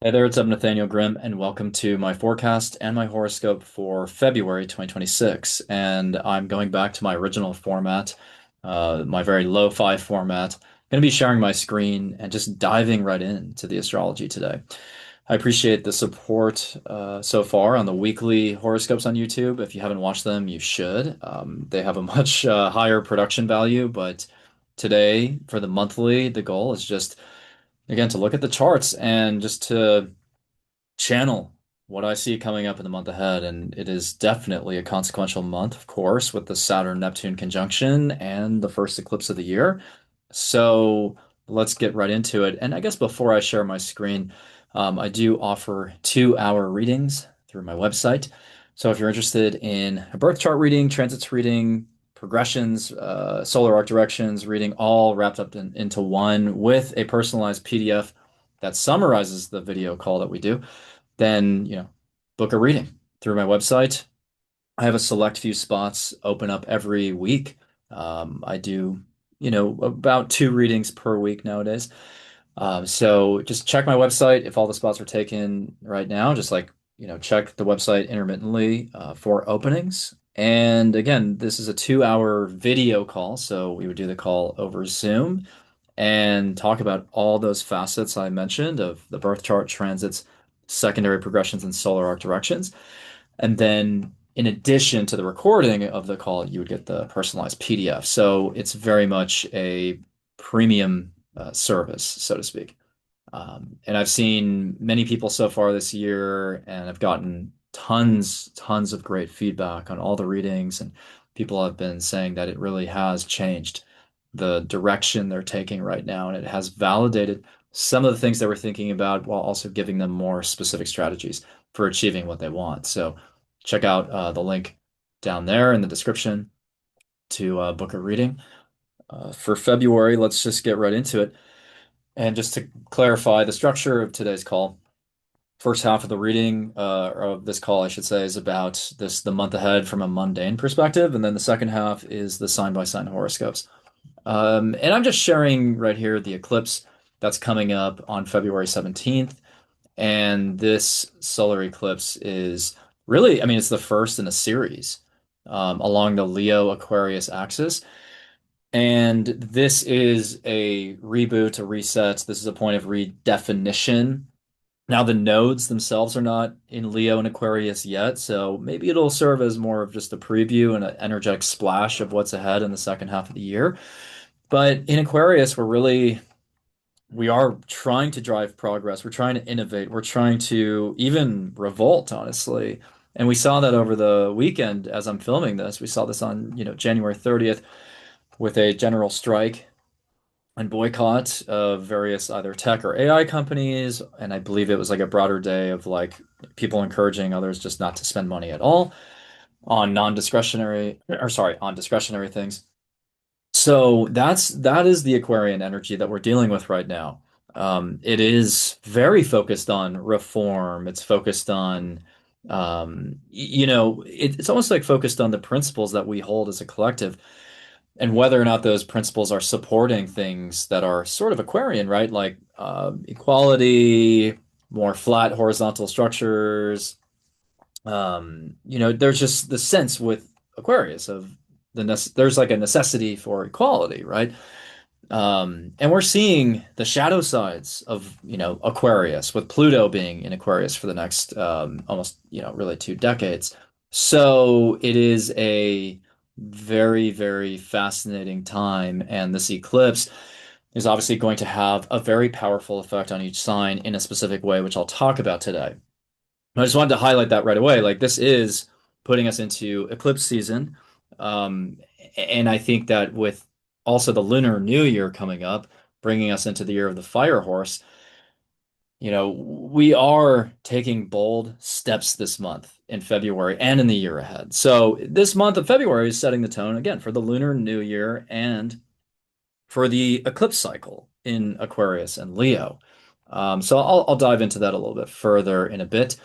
Hey there, it's up Nathaniel Grimm, and welcome to my forecast and my horoscope for February 2026. And I'm going back to my original format, my very lo-fi format. Going to be sharing my screen and just diving right into the astrology today. I appreciate the support so far on the weekly horoscopes on YouTube. If you haven't watched them, you should. They have a much higher production value, but today for the monthly, the goal is just, again, to look at the charts and just to channel what I see coming up in the month ahead. And it is definitely a consequential month, of course, with the Saturn-Neptune conjunction and the first eclipse of the year. So let's get right into it. And I guess before I share my screen, I do offer 2-hour readings through my website. So if you're interested in a birth chart reading, transits reading, progressions, solar arc directions, reading all wrapped up into one with a personalized PDF that summarizes the video call that we do, then, book a reading through my website. I have a select few spots open up every week. I do, about 2 readings per week nowadays. So just check my website if all the spots are taken right now. Just like, check the website intermittently for openings. And again, this is a 2-hour video call, so we would do the call over Zoom and talk about all those facets I mentioned of the birth chart, transits, secondary progressions, and solar arc directions. And then, in addition to the recording of the call, you would get the personalized PDF. So it's very much a premium service, so to speak. And I've seen many people so far this year, and I've gotten tons of great feedback on all the readings, and people have been saying that it really has changed the direction they're taking right now, and it has validated some of the things they were thinking about while also giving them more specific strategies for achieving what they want. So check out the link down there in the description to book a reading. For February, let's just get right into it. And just to clarify the structure of today's call, first half of the reading, of this call, I should say, is about the month ahead from a mundane perspective, and then the second half is the sign by sign horoscopes. And I'm just sharing right here the eclipse that's coming up on February 17th. And this solar eclipse is really, I mean, it's the first in a series along the Leo Aquarius axis. And this is a reboot, a reset. This is a point of redefinition. Now, the nodes themselves are not in Leo and Aquarius yet, so maybe it'll serve as more of just a preview and an energetic splash of what's ahead in the second half of the year. But in Aquarius, we are trying to drive progress. We're trying to innovate. We're trying to even revolt, honestly. And we saw that over the weekend as I'm filming this. We saw this on, January 30th with a general strike and boycott of various either tech or AI companies. And I believe it was like a broader day of like people encouraging others just not to spend money at all on non-discretionary, or sorry, on discretionary things. So that is the Aquarian energy that we're dealing with right now. It is very focused on reform. It's focused on, it's almost like focused on the principles that we hold as a collective, and whether or not those principles are supporting things that are sort of Aquarian, right? Like equality, more flat horizontal structures. There's just the sense with Aquarius of there's like a necessity for equality, right? And we're seeing the shadow sides of, Aquarius, with Pluto being in Aquarius for the next almost, really 2 decades. So it is a very, very fascinating time, and this eclipse is obviously going to have a very powerful effect on each sign in a specific way, which I'll talk about today. I just wanted to highlight that right away. Like this is putting us into eclipse season. Um, and I think that with also the Lunar New Year coming up, bringing us into the year of the fire horse, we are taking bold steps this month in February and in the year ahead. So this month of February is setting the tone again for the Lunar New Year and for the eclipse cycle in Aquarius and Leo. So I'll dive into that a little bit further in a bit.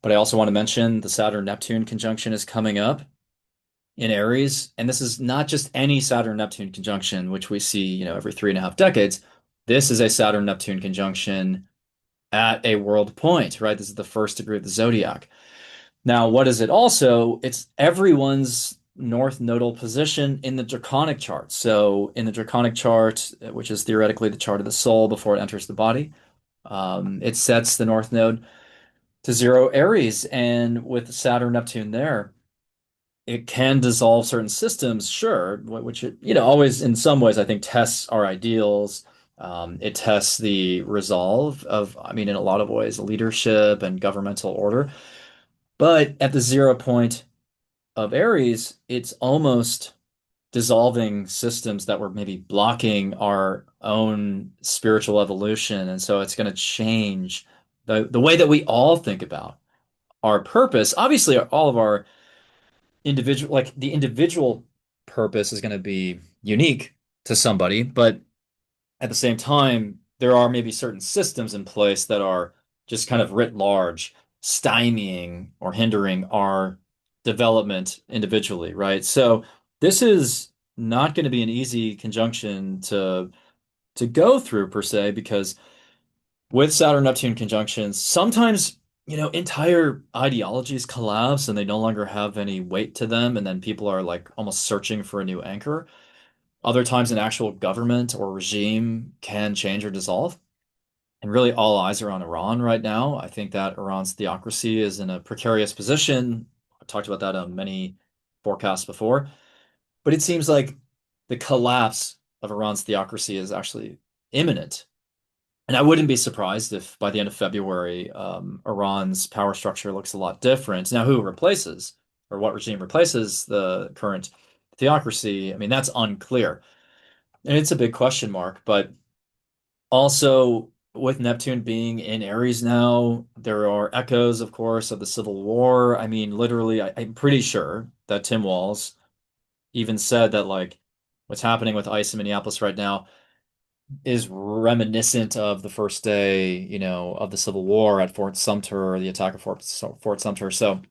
But I also want to mention the Saturn-Neptune conjunction is coming up in Aries. And this is not just any Saturn-Neptune conjunction, which we see, every 3.5 decades. This is a Saturn-Neptune conjunction at a world point, right? This is the first degree of the zodiac. Now, what is it also? It's everyone's north nodal position in the draconic chart. So, in the draconic chart, which is theoretically the chart of the soul before it enters the body, it sets the north node to zero Aries. And with Saturn, Neptune there, it can dissolve certain systems, sure, which it, always in some ways, I think, tests our ideals. It tests the resolve of, I mean, in a lot of ways, leadership and governmental order. But at the zero point of Aries, it's almost dissolving systems that were maybe blocking our own spiritual evolution. And so it's going to change the way that we all think about our purpose. Obviously, all of our individual, like the individual purpose is going to be unique to somebody, but at the same time, there are maybe certain systems in place that are just kind of writ large, stymieing or hindering our development individually, right? So this is not going to be an easy conjunction to go through per se, because with Saturn Neptune conjunctions, sometimes, entire ideologies collapse and they no longer have any weight to them, and then people are like almost searching for a new anchor. Other times, an actual government or regime can change or dissolve. And really, all eyes are on Iran right now. I think that Iran's theocracy is in a precarious position. I've talked about that on many forecasts before. But it seems like the collapse of Iran's theocracy is actually imminent. And I wouldn't be surprised if by the end of February, Iran's power structure looks a lot different. Now, who replaces or what regime replaces the current theocracy? I mean, that's unclear. And it's a big question mark. But also, with Neptune being in Aries now, there are echoes, of course, of the Civil War. I mean, literally, I'm pretty sure that Tim Walz even said that, like, what's happening with ICE in Minneapolis right now is reminiscent of the first day, of the Civil War at Fort Sumter, or the attack of Fort Sumter. So,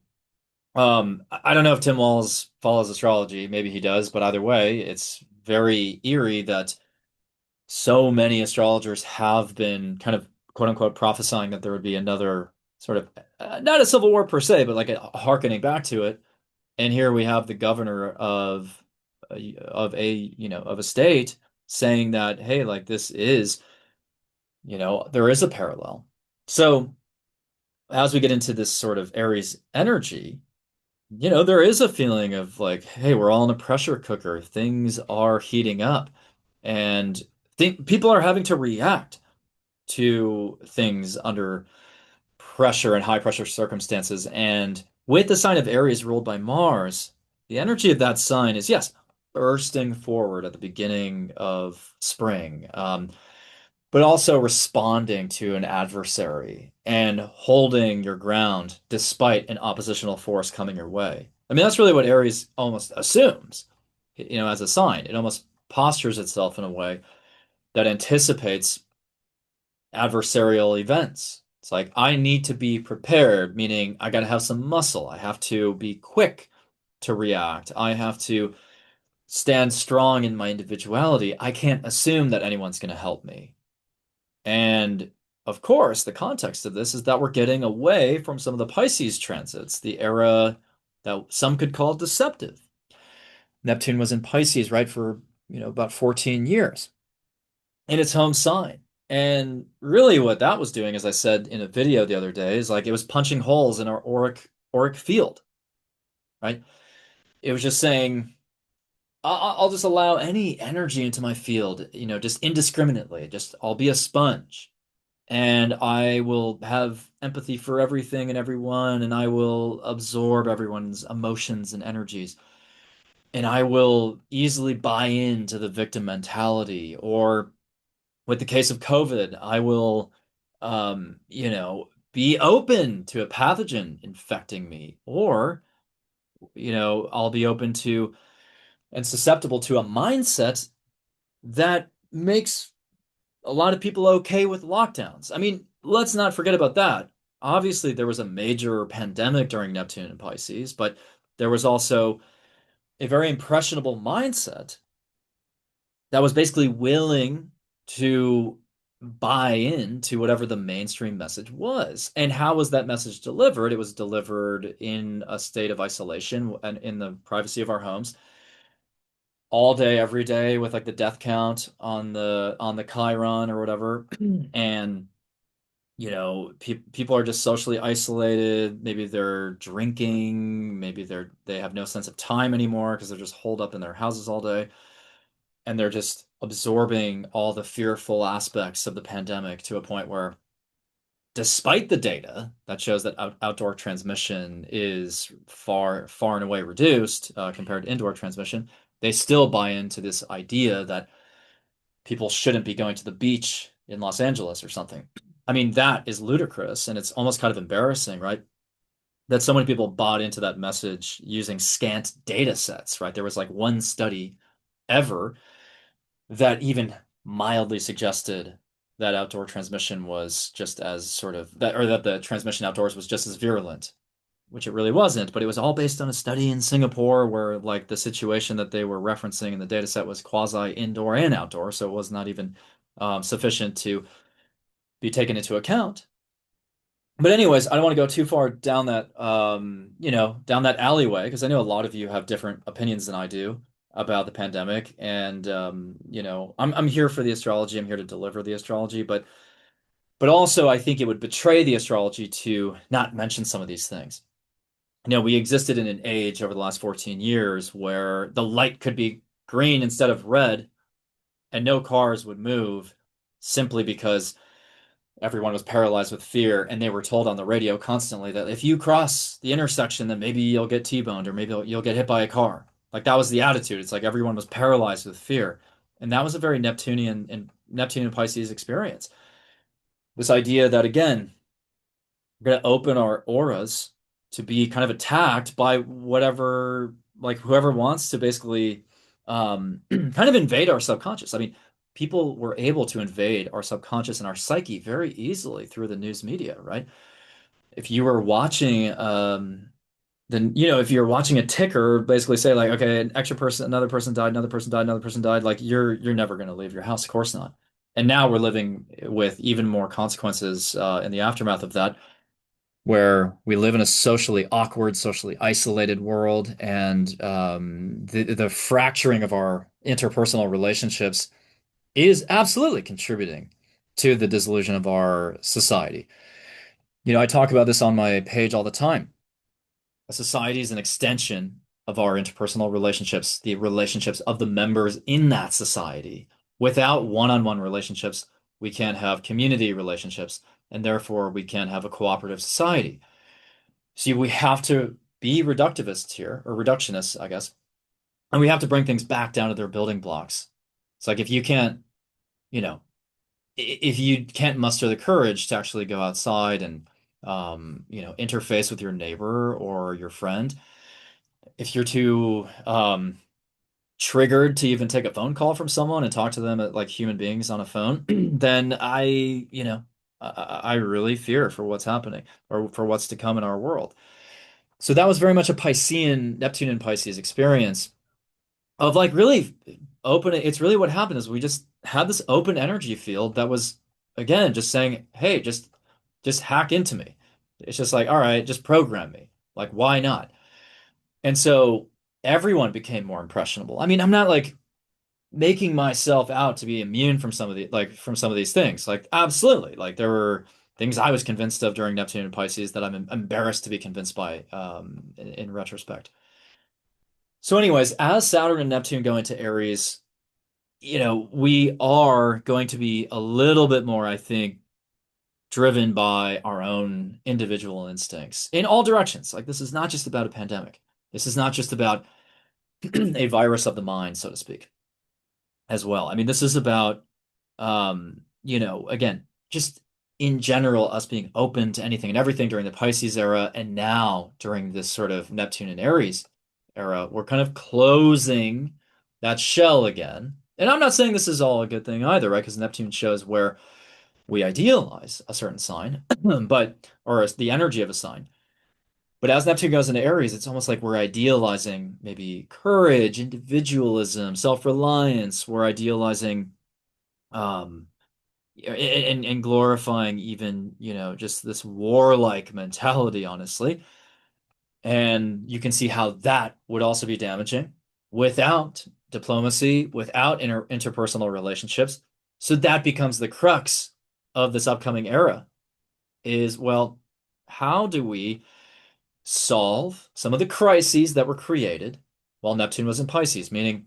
I don't know if Tim Walz follows astrology. Maybe he does, but either way, it's very eerie that so many astrologers have been kind of quote unquote prophesying that there would be another sort of not a civil war per se, but like a harkening back to it. And here we have the governor of a state saying that, hey, like this is, there is a parallel. So as we get into this sort of Aries energy, there is a feeling of like, hey, we're all in a pressure cooker. Things are heating up, and think people are having to react to things under pressure and high pressure circumstances. And with the sign of Aries ruled by Mars, the energy of that sign is, yes, bursting forward at the beginning of spring, but also responding to an adversary and holding your ground despite an oppositional force coming your way. I mean, that's really what Aries almost assumes, as a sign. It almost postures itself in a way that anticipates adversarial events. It's like, I need to be prepared, meaning I got to have some muscle. I have to be quick to react. I have to stand strong in my individuality. I can't assume that anyone's going to help me. And of course, the context of this is that we're getting away from some of the Pisces transits, the era that some could call deceptive. Neptune was in Pisces, right, for, about 14 years in its home sign. And really what that was doing, as I said in a video the other day, is like it was punching holes in our auric field, right? It was just saying, I'll just allow any energy into my field, just indiscriminately. Just I'll be a sponge, and I will have empathy for everything and everyone, and I will absorb everyone's emotions and energies, and I will easily buy into the victim mentality. Or with the case of COVID, I will, be open to a pathogen infecting me, or, I'll be open to and susceptible to a mindset that makes a lot of people okay with lockdowns. I mean, let's not forget about that. Obviously, there was a major pandemic during Neptune and Pisces, but there was also a very impressionable mindset that was basically willing to buy into whatever the mainstream message was. And how was that message delivered? It was delivered in a state of isolation and in the privacy of our homes all day, every day, with like the death count on the Chiron or whatever. And people are just socially isolated. Maybe they're drinking, maybe they have no sense of time anymore because they're just holed up in their houses all day, and they're just absorbing all the fearful aspects of the pandemic to a point where, despite the data that shows that outdoor transmission is far and away reduced compared to indoor transmission, they still buy into this idea that people shouldn't be going to the beach in Los Angeles or something. I mean, that is ludicrous, and it's almost kind of embarrassing, right? That so many people bought into that message using scant data sets, right? There was like one study ever that even mildly suggested that outdoor transmission was just as sort of that, or that the transmission outdoors was just as virulent, which it really wasn't. But it was all based on a study in Singapore where like the situation that they were referencing in the data set was quasi indoor and outdoor, so it was not even sufficient to be taken into account. But anyways, I don't want to go too far down that down that alleyway because I know a lot of you have different opinions than I do about the pandemic. And I'm here for the astrology. I'm here to deliver the astrology, but also I think it would betray the astrology to not mention some of these things. We existed in an age over the last 14 years where the light could be green instead of red and no cars would move simply because everyone was paralyzed with fear, and they were told on the radio constantly that if you cross the intersection, then maybe you'll get T-boned or maybe you'll get hit by a car. Like that was the attitude. It's like everyone was paralyzed with fear. And that was a very Neptune and Pisces experience. This idea that again, we're going to open our auras to be kind of attacked by whatever, like whoever wants to basically kind of invade our subconscious. I mean, people were able to invade our subconscious and our psyche very easily through the news media, right? If you were watching, then if you're watching a ticker basically say like, okay, an extra person, another person died, another person died, another person died, like you're never going to leave your house, of course not. And now we're living with even more consequences in the aftermath of that, where we live in a socially awkward, socially isolated world, and the fracturing of our interpersonal relationships is absolutely contributing to the dissolution of our society. I talk about this on my page all the time. A society is an extension of our interpersonal relationships, the relationships of the members in that society. Without one-on-one relationships, we can't have community relationships, and therefore we can't have a cooperative society. See, we have to be reductivists here, or reductionists, I guess, and we have to bring things back down to their building blocks. It's like if you can't, you know, if you can't muster the courage to actually go outside and, interface with your neighbor or your friend, if you're too triggered to even take a phone call from someone and talk to them like human beings on a phone, then I really fear for what's happening or for what's to come in our world. So that was very much a Piscean, Neptune and Pisces experience of like really open. It's really what happened is we just had this open energy field that was, again, just saying, hey, just hack into me. It's just like, all right, just program me. Like, why not? And so everyone became more impressionable. I mean, I'm not like making myself out to be immune from from some of these things. Like, absolutely. Like there were things I was convinced of during Neptune and Pisces that I'm embarrassed to be convinced by in retrospect. So, anyways, as Saturn and Neptune go into Aries, we are going to be a little bit more, I think, driven by our own individual instincts in all directions. Like, this is not just about a pandemic. This is not just about a virus of the mind, so to speak, as well. I mean, this is about, again, just in general, us being open to anything and everything during the Pisces era. And now during this sort of Neptune and Aries era, we're kind of closing that shell again. And I'm not saying this is all a good thing either, right? Because Neptune shows where we idealize a certain sign, or the energy of a sign. But as Neptune goes into Aries, it's almost like we're idealizing maybe courage, individualism, self-reliance. We're idealizing, um, and glorifying even, just this warlike mentality, honestly. And you can see how that would also be damaging without diplomacy, without interpersonal relationships. So that becomes the crux of this upcoming era is, well, how do we solve some of the crises that were created while Neptune was in Pisces? Meaning,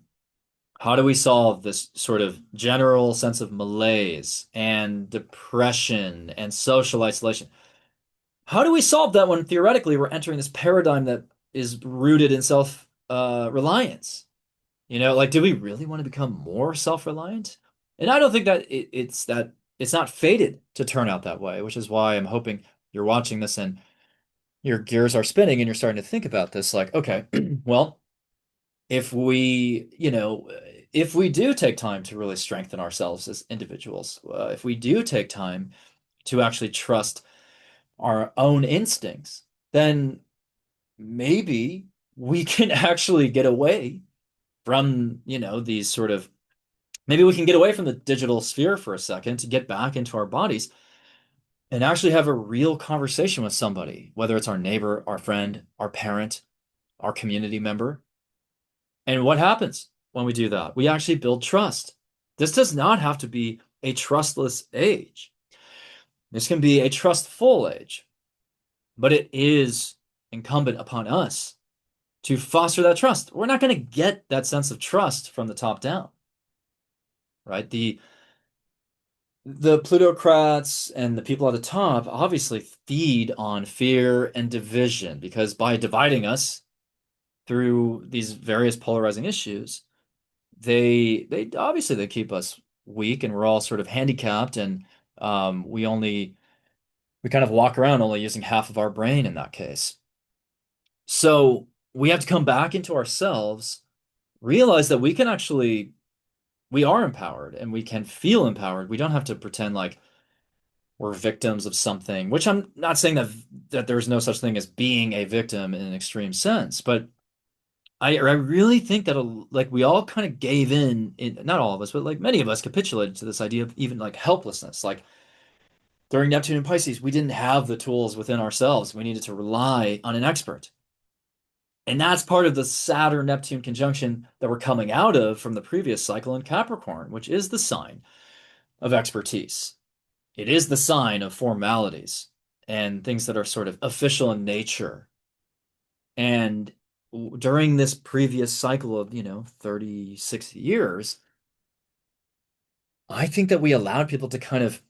how do we solve this sort of general sense of malaise and depression and social isolation? How do we solve that when theoretically we're entering this paradigm that is rooted in self reliance? Like, do we really want to become more self-reliant? And I don't think that it's not fated to turn out that way, which is why I'm hoping you're watching this and your gears are spinning and you're starting to think about this like, okay, well, if we do take time to really strengthen ourselves as individuals, if we do take time to actually trust our own instincts, then maybe we can actually get away from, these sort of maybe we can get away from the digital sphere for a second to get back into our bodies and actually have a real conversation with somebody, whether it's our neighbor, our friend, our parent, our community member. And what happens when we do that? We actually build trust. This does not have to be a trustless age. This can be a trustful age, but it is incumbent upon us to foster that trust. We're not going to get that sense of trust from the top down, right? The plutocrats and the people at the top obviously feed on fear and division because by dividing us through these various polarizing issues, they obviously they keep us weak and we're all sort of handicapped and we kind of walk around only using half of our brain in that case. So we have to come back into ourselves, realize that we are empowered and we can feel empowered. We don't have to pretend like we're victims of something, which I'm not saying that there's no such thing as being a victim in an extreme sense, but I really think that like we all kind of gave in, not all of us, but like many of us capitulated to this idea of even like helplessness. Like during Neptune and Pisces, we didn't have the tools within ourselves. We needed to rely on an expert. And that's part of the Saturn Neptune conjunction that we're coming out of from the previous cycle in Capricorn, which is the sign of expertise. It is the sign of formalities and things that are sort of official in nature. And during this previous cycle of, 30, 60 years, I think that we allowed people to kind of,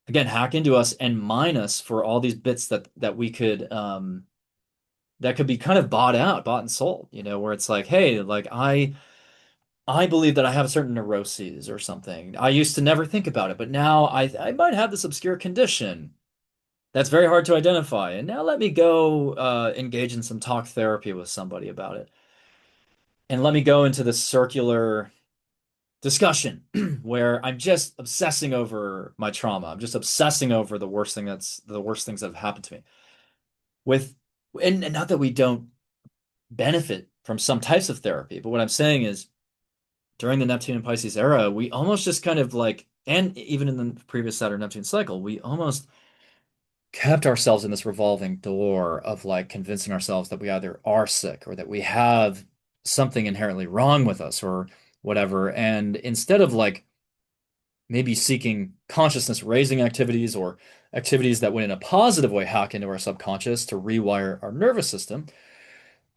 again, hack into us and mine us for all these bits that we could, that could be kind of bought and sold, where it's like, hey, like I believe that I have certain neuroses or something. I used to never think about it, but now I might have this obscure condition that's very hard to identify. And now let me go engage in some talk therapy with somebody about it. And let me go into this circular discussion where I'm just obsessing over my trauma. I'm just obsessing over the worst things that have happened to me. With and not that we don't benefit from some types of therapy, but what I'm saying is during the Neptune and Pisces era, we almost just kind of like, and even in the previous Saturn Neptune cycle, we almost kept ourselves in this revolving door of like convincing ourselves that we either are sick or that we have something inherently wrong with us or whatever. And instead of like maybe seeking consciousness raising activities or activities that would in a positive way hack into our subconscious to rewire our nervous system,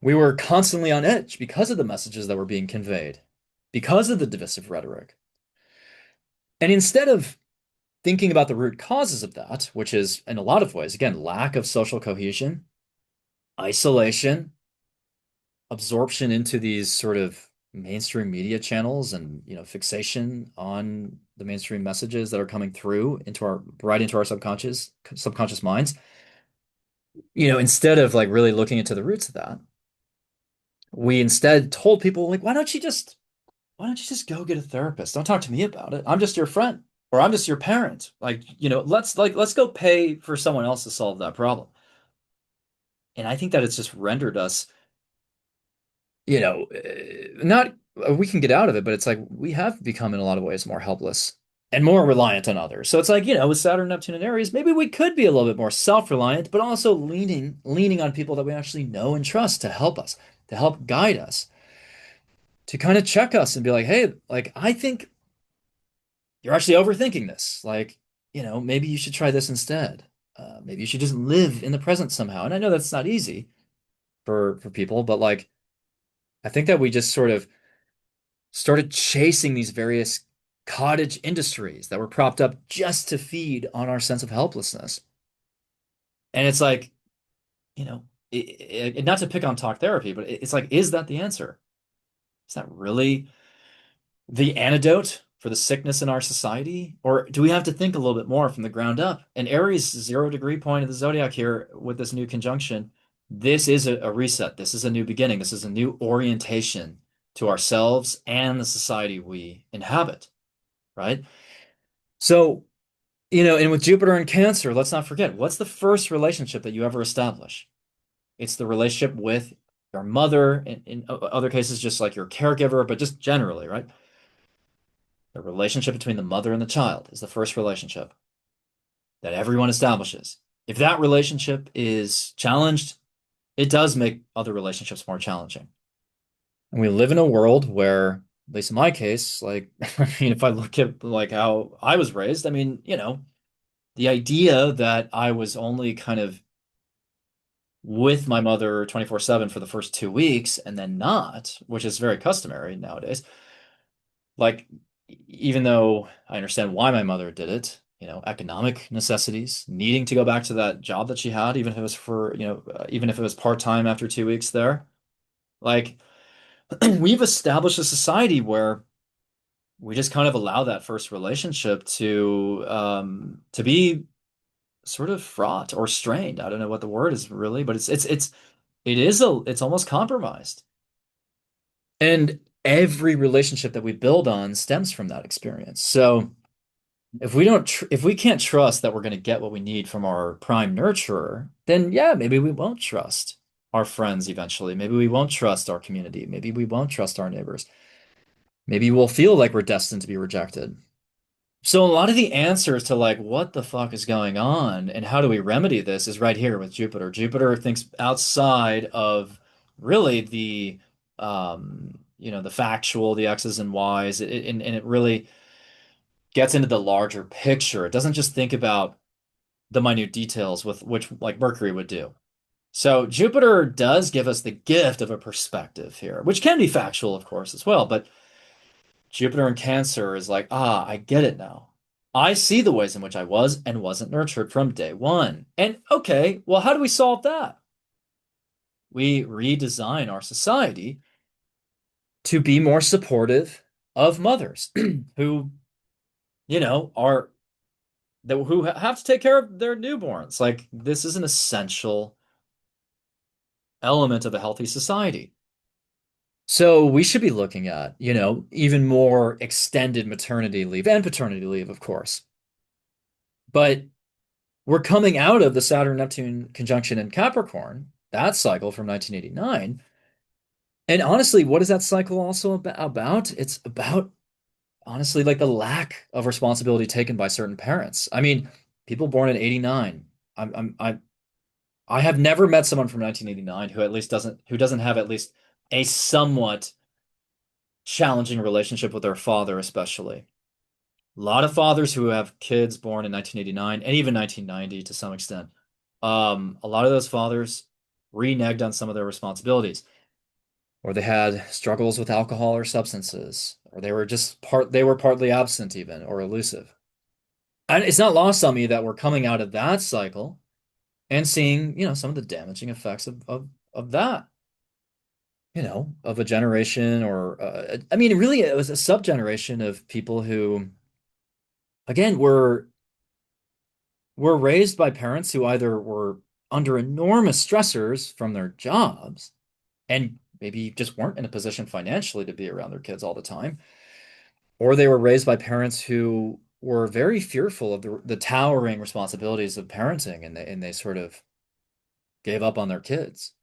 we were constantly on edge because of the messages that were being conveyed, because of the divisive rhetoric. And instead of thinking about the root causes of that, which is in a lot of ways, again, lack of social cohesion, isolation, absorption into these sort of mainstream media channels and, fixation on the mainstream messages that are coming through right into our subconscious minds. Instead of like really looking into the roots of that, we instead told people like, why don't you just go get a therapist? Don't talk to me about it. I'm just your friend or I'm just your parent. Like, let's go pay for someone else to solve that problem. And I think that it's just rendered us, not we can get out of it, but it's like we have become in a lot of ways more helpless. and more reliant on others. So it's like, with Saturn, Neptune, and Aries, maybe we could be a little bit more self-reliant, but also leaning on people that we actually know and trust to help us, to help guide us, to kind of check us and be like, hey, like I think you're actually overthinking this. Like, maybe you should try this instead. Maybe you should just live in the present somehow. And I know that's not easy for people, but like I think that we just sort of started chasing these various cottage industries that were propped up just to feed on our sense of helplessness. And it's like, not to pick on talk therapy, but it's like, is that the answer? Is that really the antidote for the sickness in our society? Or do we have to think a little bit more from the ground up? And Aries, 0 degree point of the zodiac here with this new conjunction, this is a reset. This is a new beginning. This is a new orientation to ourselves and the society we inhabit, right? So, and with Jupiter in Cancer, let's not forget, what's the first relationship that you ever establish? It's the relationship with your mother, in other cases, just like your caregiver, but just generally, right? The relationship between the mother and the child is the first relationship that everyone establishes. If that relationship is challenged, it does make other relationships more challenging. And we live in a world where, at least in my case, like, I mean, if I look at like how I was raised, I mean, the idea that I was only kind of with my mother 24/7 for the first 2 weeks and then not, which is very customary nowadays. Like, even though I understand why my mother did it, economic necessities, needing to go back to that job that she had, even if it was for, even if it was part-time after 2 weeks there, like, we've established a society where we just kind of allow that first relationship to be sort of fraught or strained. I don't know what the word is really, but it's almost compromised. And every relationship that we build on stems from that experience. So if we can't trust that we're going to get what we need from our prime nurturer, then yeah, maybe we won't trust our friends eventually. Maybe we won't trust our community. Maybe we won't trust our neighbors. Maybe we'll feel like we're destined to be rejected. So a lot of the answers to like what the fuck is going on and how do we remedy this is right here with Jupiter. Jupiter thinks outside of really the factual, the X's and Y's, and it really gets into the larger picture. It doesn't just think about the minute details with which like Mercury would do. So Jupiter does give us the gift of a perspective here, which can be factual, of course, as well, but Jupiter in Cancer is like, I get it now. I see the ways in which I was and wasn't nurtured from day one. And okay, well, how do we solve that? We redesign our society to be more supportive of mothers who, are who have to take care of their newborns. Like this is an essential element of a healthy society. So we should be looking at, even more extended maternity leave and paternity leave, of course. But we're coming out of the Saturn Neptune conjunction in Capricorn, that cycle from 1989. And honestly, what is that cycle also about? It's about, honestly, like the lack of responsibility taken by certain parents. I mean, people born in 89. I have never met someone from 1989 who doesn't have at least a somewhat challenging relationship with their father, especially. A lot of fathers who have kids born in 1989 and even 1990 to some extent. A lot of those fathers reneged on some of their responsibilities, or they had struggles with alcohol or substances, or they were partly absent even, or elusive. And it's not lost on me that we're coming out of that cycle and seeing, some of the damaging effects of that, of a generation or, I mean, really, it was a subgeneration of people who, again, were raised by parents who either were under enormous stressors from their jobs and maybe just weren't in a position financially to be around their kids all the time, or they were raised by parents who were very fearful of the towering responsibilities of parenting and they sort of gave up on their kids.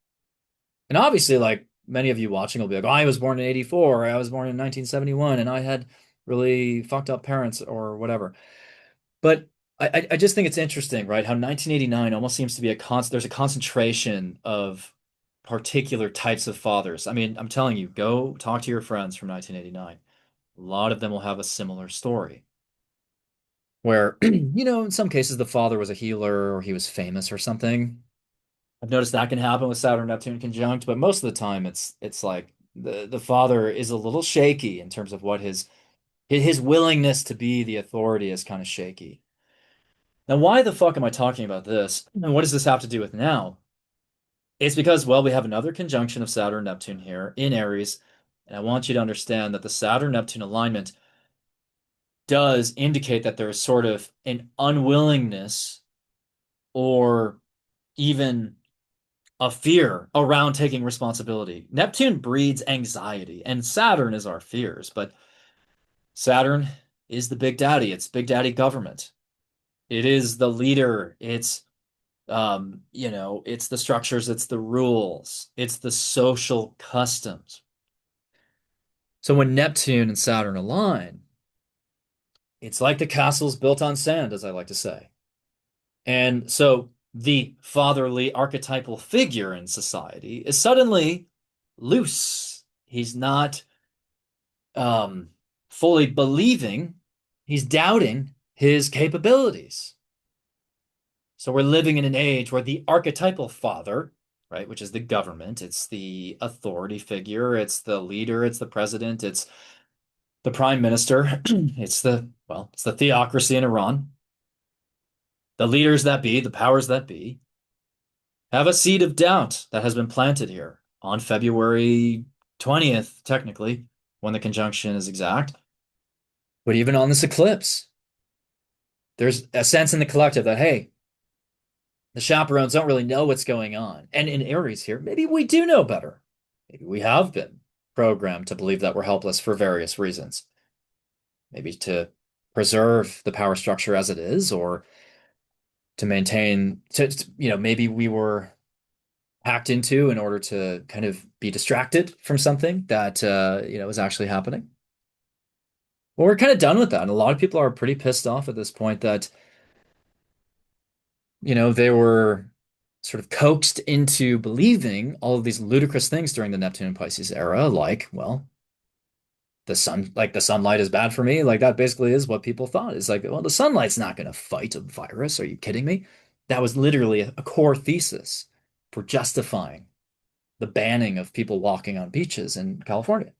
And obviously, like many of you watching will be like, oh, I was born in 84, or I was born in 1971, and I had really fucked up parents or whatever. But I just think it's interesting, right? How 1989 almost seems to be there's a concentration of particular types of fathers. I mean, I'm telling you, go talk to your friends from 1989. A lot of them will have a similar story where, in some cases the father was a healer or he was famous or something. I've noticed that can happen with Saturn Neptune conjunct, but most of the time it's like the father is a little shaky in terms of what his willingness to be the authority is kind of shaky. Now, why the fuck am I talking about this? And what does this have to do with now? It's because, well, we have another conjunction of Saturn Neptune here in Aries, and I want you to understand that the Saturn Neptune alignment does indicate that there is sort of an unwillingness or even a fear around taking responsibility. Neptune breeds anxiety, and Saturn is our fears, but Saturn is the big daddy. It's big daddy government. It is the leader. It's the structures, it's the rules, it's the social customs. So when Neptune and Saturn align, it's like the castles built on sand, as I like to say. And so the fatherly archetypal figure in society is suddenly loose. He's not um, fully believing, he's doubting his capabilities. So we're living in an age where the archetypal father, right, which is the government, it's the authority figure, it's the leader, it's the president, it's the prime minister, it's the theocracy in Iran. The leaders that be, the powers that be, have a seed of doubt that has been planted here on February 20th, technically, when the conjunction is exact. But even on this eclipse, there's a sense in the collective that, hey, the chaperones don't really know what's going on. And in Aries here, maybe we do know better. Maybe we have been programmed to believe that we're helpless for various reasons. Maybe to preserve the power structure as it is, or to maintain, maybe we were hacked into in order to kind of be distracted from something that, is actually happening. Well, we're kind of done with that. And a lot of people are pretty pissed off at this point that, they were sort of coaxed into believing all of these ludicrous things during the Neptune and Pisces era, like, well, the sunlight is bad for me. Like that basically is what people thought. It's like, well, the sunlight's not going to fight a virus. Are you kidding me? That was literally a core thesis for justifying the banning of people walking on beaches in California.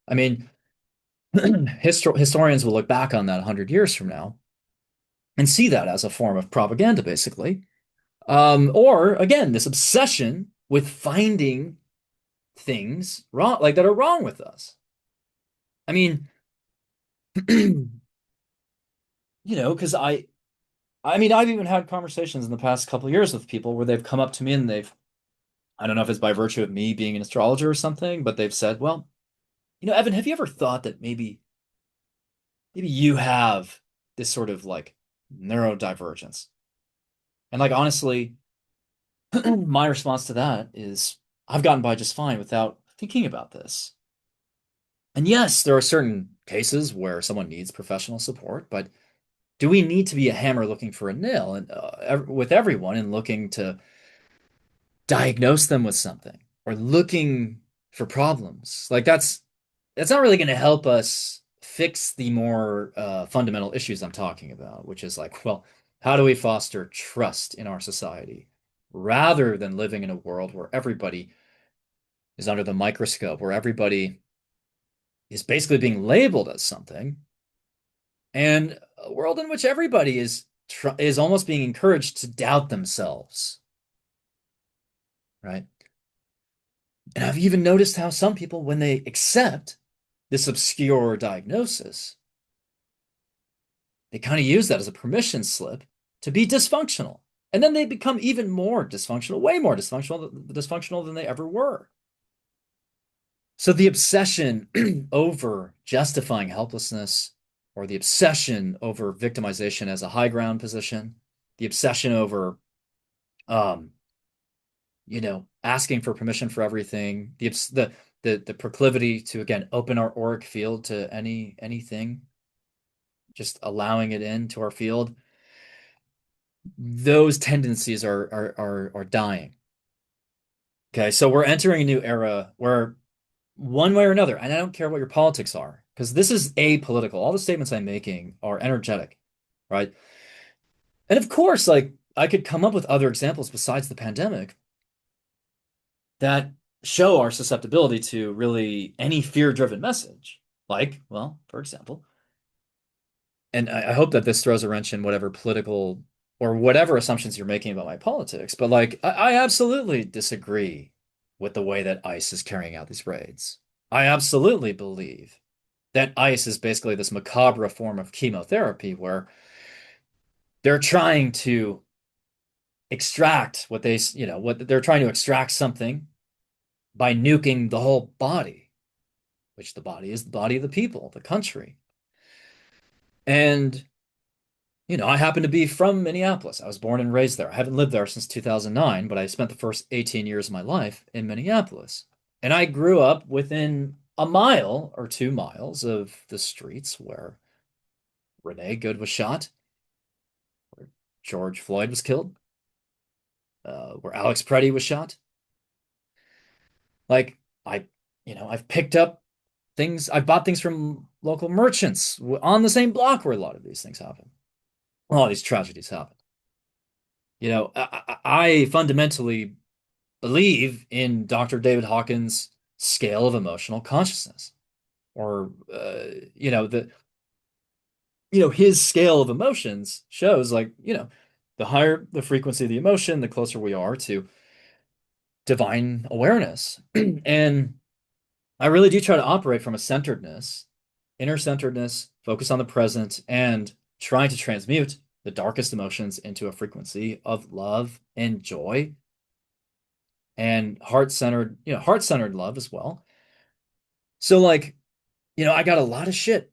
I mean, historians will look back on that 100 years from now and see that as a form of propaganda, basically. Or again, this obsession with finding things wrong, like that are wrong with us. I mean, because I mean, I've even had conversations in the past couple of years with people where they've come up to me and I don't know if it's by virtue of me being an astrologer or something, but they've said, well, Evan, have you ever thought that maybe you have this sort of like neurodivergence? And like, honestly, my response to that is I've gotten by just fine without thinking about this. And yes, there are certain cases where someone needs professional support, but do we need to be a hammer looking for a nail and with everyone and looking to diagnose them with something or looking for problems? Like that's not really going to help us fix the more fundamental issues I'm talking about, which is like, well, how do we foster trust in our society rather than living in a world where everybody is under the microscope, where everybody is basically being labeled as something, and a world in which everybody is almost being encouraged to doubt themselves, right? And I've even noticed how some people, when they accept this obscure diagnosis, they kind of use that as a permission slip to be dysfunctional. And then they become even more dysfunctional, way more dysfunctional than they ever were. So the obsession over justifying helplessness, or the obsession over victimization as a high ground position, the obsession over, um, asking for permission for everything, the proclivity to again open our auric field to anything, just allowing it into our field, those tendencies are dying. Okay, so we're entering a new era where one way or another, and I don't care what your politics are, because this is apolitical. All the statements I'm making are energetic, right? And of course, like I could come up with other examples besides the pandemic that show our susceptibility to really any fear-driven message. Like, well, for example, and I hope that this throws a wrench in whatever political or whatever assumptions you're making about my politics, but like I absolutely disagree with the way that ICE is carrying out these raids. I absolutely believe that ICE is basically this macabre form of chemotherapy where they're trying to extract what what they're trying to extract something by nuking the whole body, which the body is the body of the people, the country. And I happen to be from Minneapolis. I was born and raised there. I haven't lived there since 2009, but I spent the first 18 years of my life in Minneapolis. And I grew up within a mile or 2 miles of the streets where Renee Good was shot, where George Floyd was killed, where Alex Preddy was shot. Like I, I've picked up things, I've bought things from local merchants on the same block where a lot of these things happen. A lot of these tragedies happen. I fundamentally believe in Dr. David Hawkins' scale of emotional consciousness, or his scale of emotions shows like the higher the frequency of the emotion, the closer we are to divine awareness. And I really do try to operate from a centeredness, inner centeredness, focus on the present, and trying to transmute the darkest emotions into a frequency of love and joy and heart-centered love as well. So like, I got a lot of shit,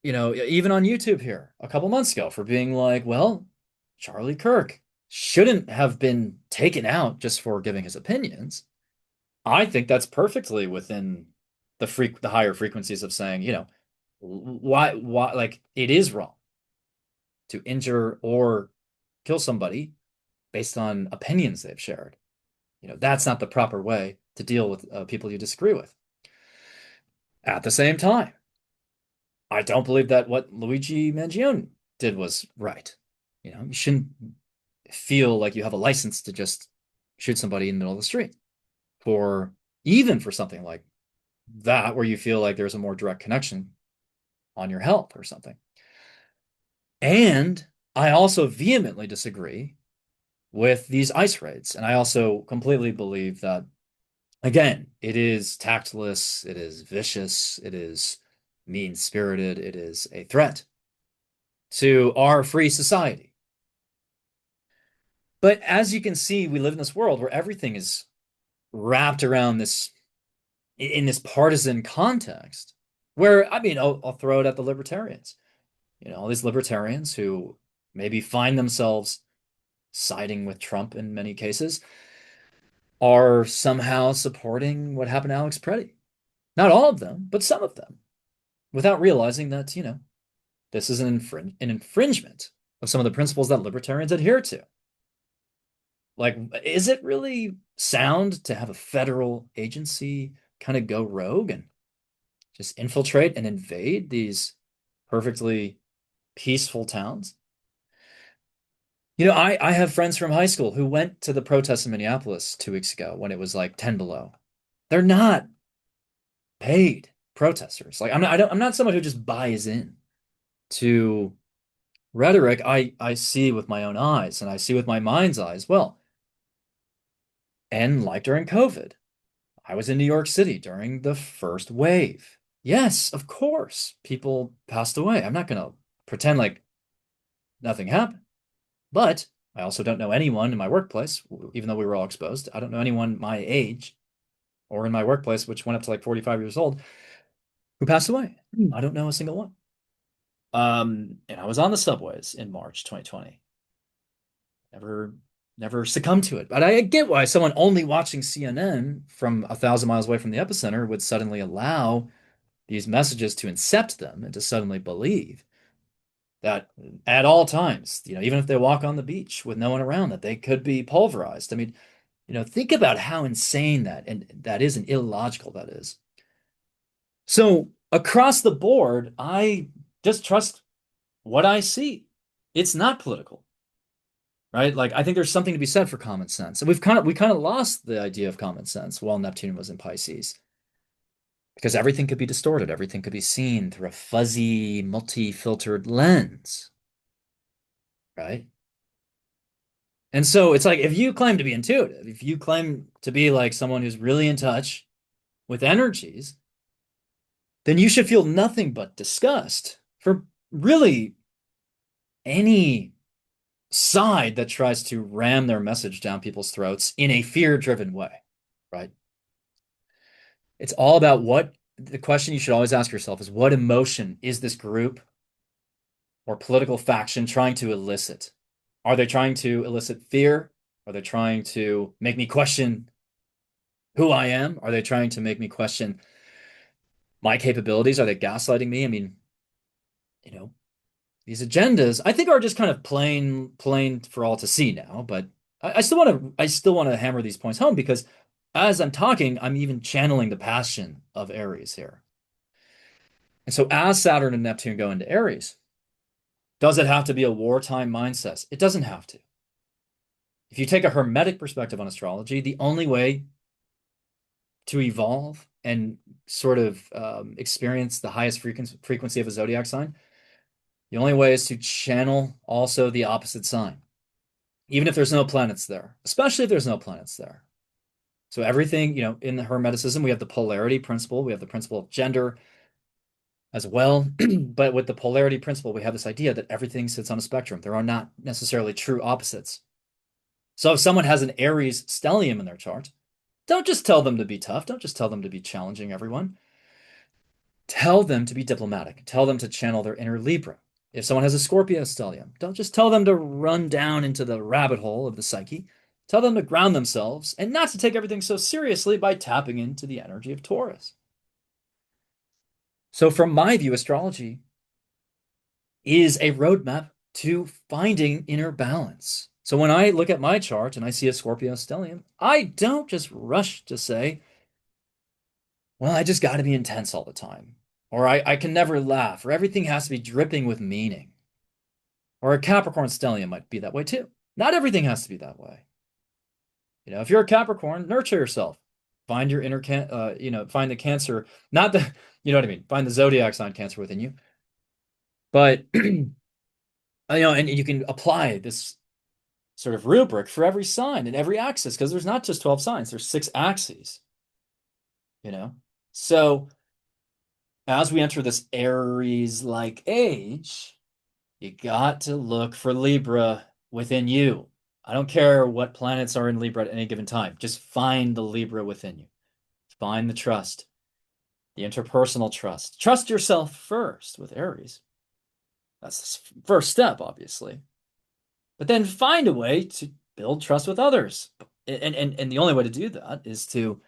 even on YouTube here a couple months ago for being like, well, Charlie Kirk shouldn't have been taken out just for giving his opinions. I think that's perfectly within the higher frequencies of saying, why like it is wrong to injure or kill somebody based on opinions they've shared. That's not the proper way to deal with people you disagree with. At the same time, I don't believe that what Luigi Mangione did was right. You shouldn't feel like you have a license to just shoot somebody in the middle of the street for even for something like that, where you feel like there's a more direct connection on your health or something. And I also vehemently disagree with these ICE raids. And I also completely believe that, again, it is tactless, it is vicious, it is mean-spirited, it is a threat to our free society. But as you can see, we live in this world where everything is wrapped around this in this partisan context. Where, I mean, I'll throw it at the libertarians. All these libertarians who maybe find themselves siding with Trump in many cases are somehow supporting what happened to Alex Preddy. Not all of them, but some of them, without realizing that, this is an infringement of some of the principles that libertarians adhere to. Like, is it really sound to have a federal agency kind of go rogue and just infiltrate and invade these perfectly peaceful towns? I have friends from high school who went to the protests in Minneapolis 2 weeks ago when it was like 10 below. They're not paid protesters. Like I'm not someone who just buys in to rhetoric I see with my own eyes and I see with my mind's eyes. Well, and like during COVID, I was in New York City during the first wave. Yes, of course, people passed away. I'm not going to pretend like nothing happened. But I also don't know anyone in my workplace, even though we were all exposed. I don't know anyone my age or in my workplace, which went up to like 45 years old, who passed away. I don't know a single one. And I was on the subways in March 2020. Never succumbed to it. But I get why someone only watching CNN from 1,000 miles away from the epicenter would suddenly allow these messages to incept them and to suddenly believe. that at all times, even if they walk on the beach with no one around, that they could be pulverized. I mean, think about how insane that is and illogical that is. So across the board, I just trust what I see. It's not political, right? Like I think there's something to be said for common sense. And we kind of lost the idea of common sense while Neptune was in Pisces. Because everything could be distorted, everything could be seen through a fuzzy, multi-filtered lens, right? And so it's like if you claim to be intuitive, if you claim to be like someone who's really in touch with energies, then you should feel nothing but disgust for really any side that tries to ram their message down people's throats in a fear-driven way, right? It's all about what the question you should always ask yourself is what emotion is this group or political faction trying to elicit? Are they trying to elicit fear? Are they trying to make me question who I am? Are they trying to make me question my capabilities? Are they gaslighting me? I mean, you know, these agendas, I think, are just kind of plain for all to see now. But I still want to hammer these points home because as I'm talking, I'm even channeling the passion of Aries here. And so as Saturn and Neptune go into Aries, does it have to be a wartime mindset? It doesn't have to. If you take a hermetic perspective on astrology, the only way to evolve and sort of experience the highest frequency of a zodiac sign, the only way is to channel also the opposite sign, even if there's no planets there, especially if there's no planets there. So everything, in the Hermeticism, we have the polarity principle, we have the principle of gender as well. But with the polarity principle, we have this idea that everything sits on a spectrum. There are not necessarily true opposites. So if someone has an Aries stellium in their chart, don't just tell them to be tough. Don't just tell them to be challenging everyone. Tell them to be diplomatic. Tell them to channel their inner Libra. If someone has a Scorpio stellium, don't just tell them to run down into the rabbit hole of the psyche. Tell them to ground themselves and not to take everything so seriously by tapping into the energy of Taurus. So, from my view, astrology is a roadmap to finding inner balance. So, when I look at my chart and I see a Scorpio stellium, I don't just rush to say, well, I just got to be intense all the time, or I can never laugh, or everything has to be dripping with meaning. Or a Capricorn stellium might be that way too. Not everything has to be that way. If you're a Capricorn, nurture yourself. Find your inner find the Cancer, not the, you know what I mean? Find the zodiac sign Cancer within you. But and you can apply this sort of rubric for every sign and every axis because there's not just 12 signs, there's 6 axes, you know? So as we enter this Aries-like age, you got to look for Libra within you. I don't care what planets are in Libra at any given time. Just find the Libra within you. Find the trust, the interpersonal trust. Trust yourself first with Aries. That's the first step, obviously. But then find a way to build trust with others. And the only way to do that is to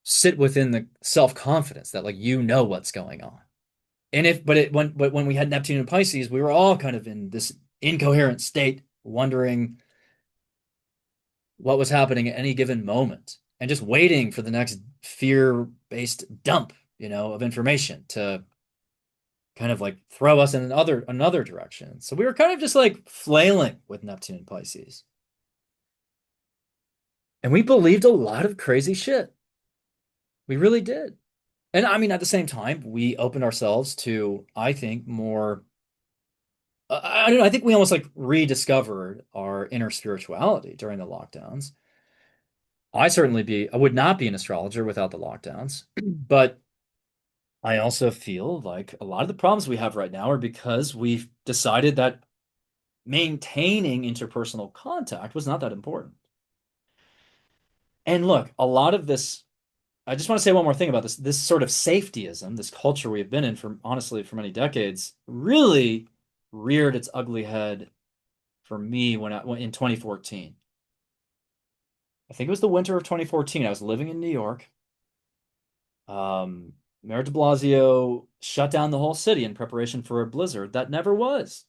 sit within the self-confidence that like what's going on. And when we had Neptune and Pisces, we were all kind of in this incoherent state, wondering what was happening at any given moment and just waiting for the next fear-based dump, of information to kind of like throw us in another direction. So we were kind of just like flailing with Neptune and Pisces. And we believed a lot of crazy shit. We really did. And I mean, at the same time, we opened ourselves to, I think, more. I don't know. I think we almost like rediscovered our inner spirituality during the lockdowns. I would not be an astrologer without the lockdowns, but I also feel like a lot of the problems we have right now are because we've decided that maintaining interpersonal contact was not that important. And look, a lot of this, I just want to say one more thing about this sort of safetyism, this culture we've been in for honestly for many decades, really reared its ugly head for me when in 2014. I think it was the winter of 2014. I was living in New York. Mayor de Blasio shut down the whole city in preparation for a blizzard that never was.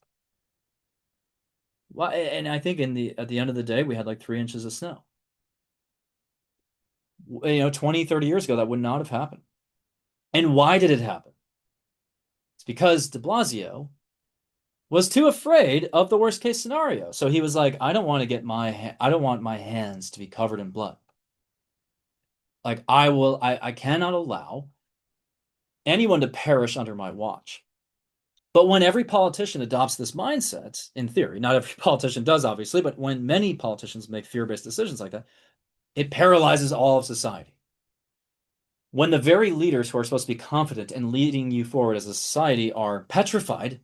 Well, and I think at the end of the day, we had like 3 inches of snow. 20, 30 years ago, that would not have happened. And why did it happen? It's because de Blasio was too afraid of the worst case scenario. So he was like, I don't want my hands to be covered in blood. Like I cannot allow anyone to perish under my watch. But when every politician adopts this mindset, in theory, not every politician does, obviously, but when many politicians make fear-based decisions like that, it paralyzes all of society. When the very leaders who are supposed to be confident and leading you forward as a society are petrified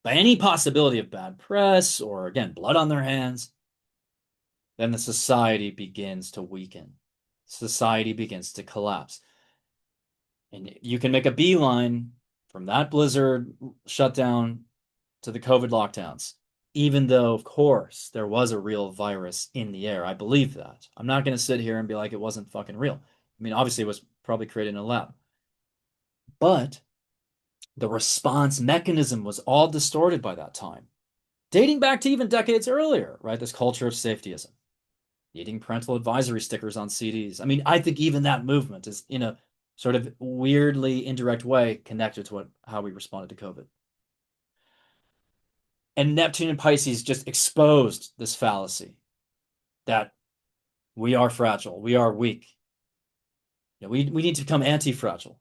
by any possibility of bad press or, again, blood on their hands, then the society begins to weaken. Society begins to collapse. And you can make a beeline from that blizzard shutdown to the COVID lockdowns, even though, of course, there was a real virus in the air. I believe that. I'm not going to sit here and be like it wasn't fucking real. I mean, obviously, it was probably created in a lab. But the response mechanism was all distorted by that time, dating back to even decades earlier, right? This culture of safetyism, needing parental advisory stickers on CDs. I mean, I think even that movement is in a sort of weirdly indirect way connected to how we responded to COVID. And Neptune and Pisces just exposed this fallacy that we are fragile, we are weak. We need to become anti-fragile.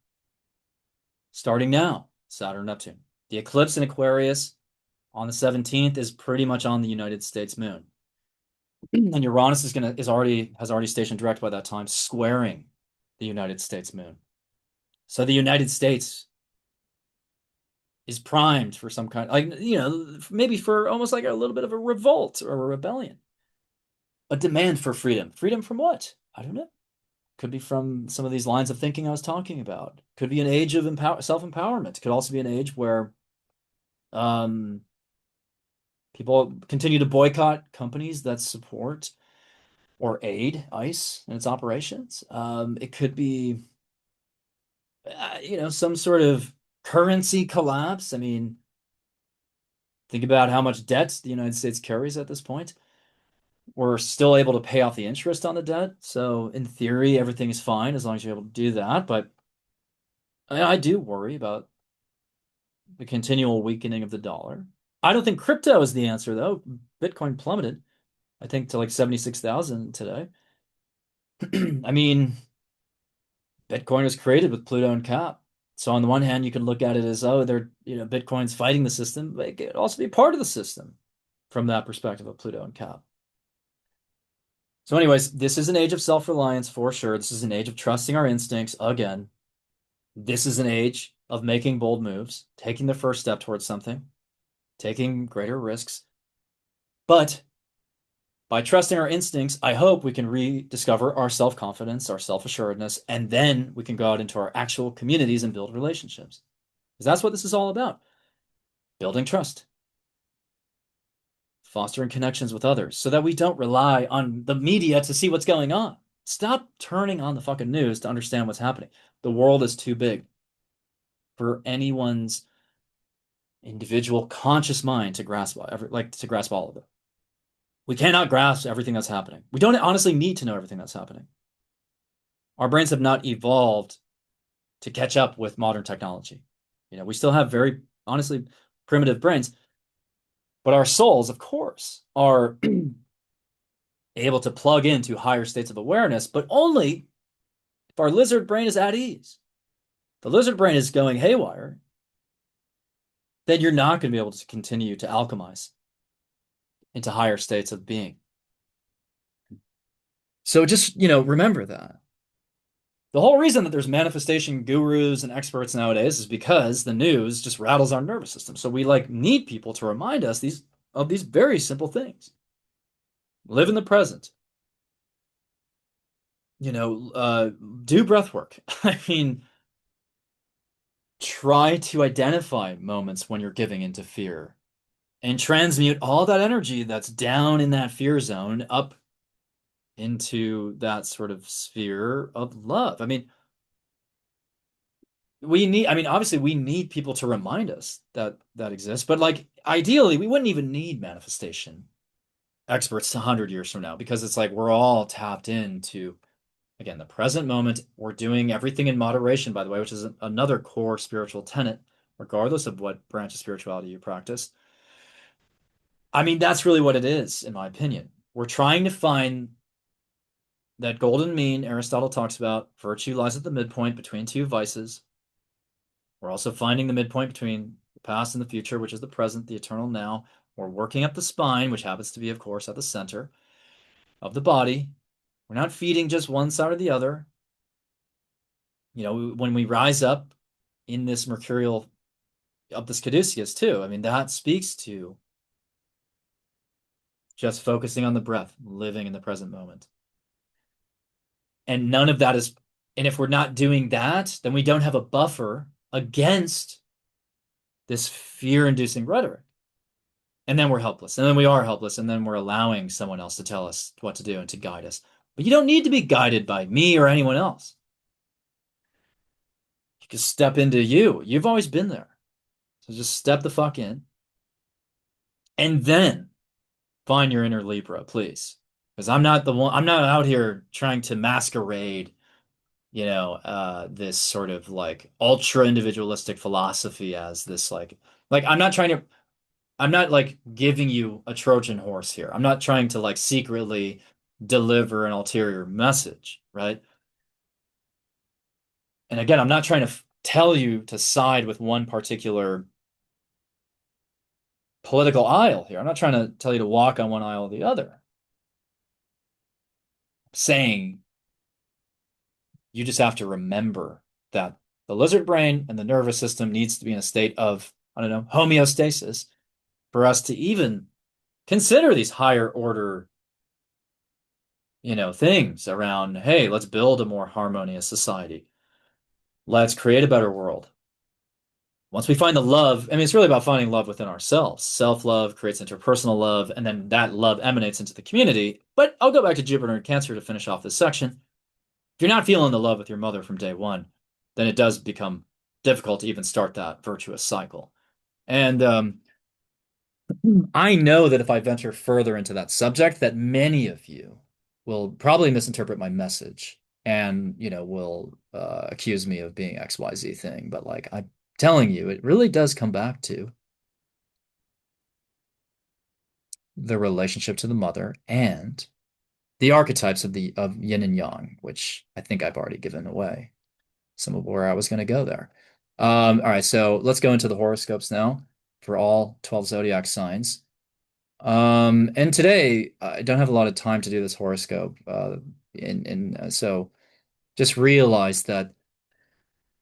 Starting now, Saturn, Neptune. The eclipse in Aquarius on the 17th is pretty much on the United States moon. And Uranus has already stationed direct by that time, squaring the United States moon. So the United States is primed for some kind, like, maybe for almost like a little bit of a revolt or a rebellion. A demand for freedom. Freedom from what? I don't know. Could be from some of these lines of thinking I was talking about. Could be an age of self-empowerment. Could also be an age where um, people continue to boycott companies that support or aid ICE in its operations. It could be, some sort of currency collapse. I mean, think about how much debt the United States carries at this point. We're still able to pay off the interest on the debt. So in theory, everything is fine as long as you're able to do that. But I do worry about the continual weakening of the dollar. I don't think crypto is the answer, though. Bitcoin plummeted, I think, to like 76,000 today. I mean, Bitcoin was created with Pluto and Cap. So on the one hand, you can look at it as, oh, Bitcoin's fighting the system, but it could also be part of the system from that perspective of Pluto and Cap. So anyways, this is an age of self-reliance for sure. This is an age of trusting our instincts again. This is an age of making bold moves, taking the first step towards something, taking greater risks. But by trusting our instincts, I hope we can rediscover our self-confidence, our self-assuredness, and then we can go out into our actual communities and build relationships. Because that's what this is all about. Building trust. Fostering connections with others so that we don't rely on the media to see what's going on. Stop turning on the fucking news to understand what's happening. The world is too big for anyone's individual conscious mind to grasp all of it. We cannot grasp everything that's happening. We don't honestly need to know everything that's happening. Our brains have not evolved to catch up with modern technology. We still have very, honestly, primitive brains, but our souls, of course, are able to plug into higher states of awareness, but only if our lizard brain is at ease. If the lizard brain is going haywire, then you're not going to be able to continue to alchemize into higher states of being. So just, remember that. The whole reason that there's manifestation gurus and experts nowadays is because the news just rattles our nervous system. So we need people to remind us of these very simple things. Live in the present. Do breath work. I mean, try to identify moments when you're giving into fear and transmute all that energy that's down in that fear zone up into that sort of sphere of love. I mean, we need, I mean, obviously we need people to remind us that that exists, but like ideally we wouldn't even need manifestation experts 100 years from now because it's like we're all tapped into, again, the present moment. We're doing everything in moderation, by the way, which is another core spiritual tenet, regardless of what branch of spirituality you practice. I mean, that's really what it is, in my opinion. We're trying to find that golden mean Aristotle talks about. Virtue lies at the midpoint between two vices. We're also finding the midpoint between the past and the future, which is the present, the eternal now. We're working up the spine, which happens to be, of course, at the center of the body. We're not feeding just one side or the other. You know, when we rise up in this mercurial, up this caduceus too, I mean, that speaks to just focusing on the breath, living in the present moment. And none of that is, and if we're not doing that, then we don't have a buffer against this fear-inducing rhetoric. And then we're helpless. And then we are helpless. And then we're allowing someone else to tell us what to do and to guide us. But you don't need to be guided by me or anyone else. You can step into you. You've always been there. So just step the fuck in. And then find your inner Libra, please. Because I'm not the one, I'm not out here trying to masquerade, this sort of like ultra individualistic philosophy as this like I'm not like giving you a Trojan horse here. I'm not trying to like secretly deliver an ulterior message, right? And again, I'm not trying to tell you to side with one particular political aisle here. I'm not trying to tell you to walk on one aisle or the other. I'm saying you just have to remember that the lizard brain and the nervous system needs to be in a state of, I don't know, homeostasis for us to even consider these higher order, things around, hey, let's build a more harmonious society. Let's create a better world. Once we find the love, I mean, it's really about finding love within ourselves. Self-love creates interpersonal love, and then that love emanates into the community. But I'll go back to Jupiter and Cancer to finish off this section. If you're not feeling the love with your mother from day one, then it does become difficult to even start that virtuous cycle. And I know that if I venture further into that subject, that many of you will probably misinterpret my message and, will accuse me of being XYZ thing. But like I'm telling you, it really does come back to the relationship to the mother and the archetypes of yin and yang, which I think I've already given away some of where I was going to go there. All right, so let's go into the horoscopes now for all 12 zodiac signs. And today I don't have a lot of time to do this horoscope. So just realize that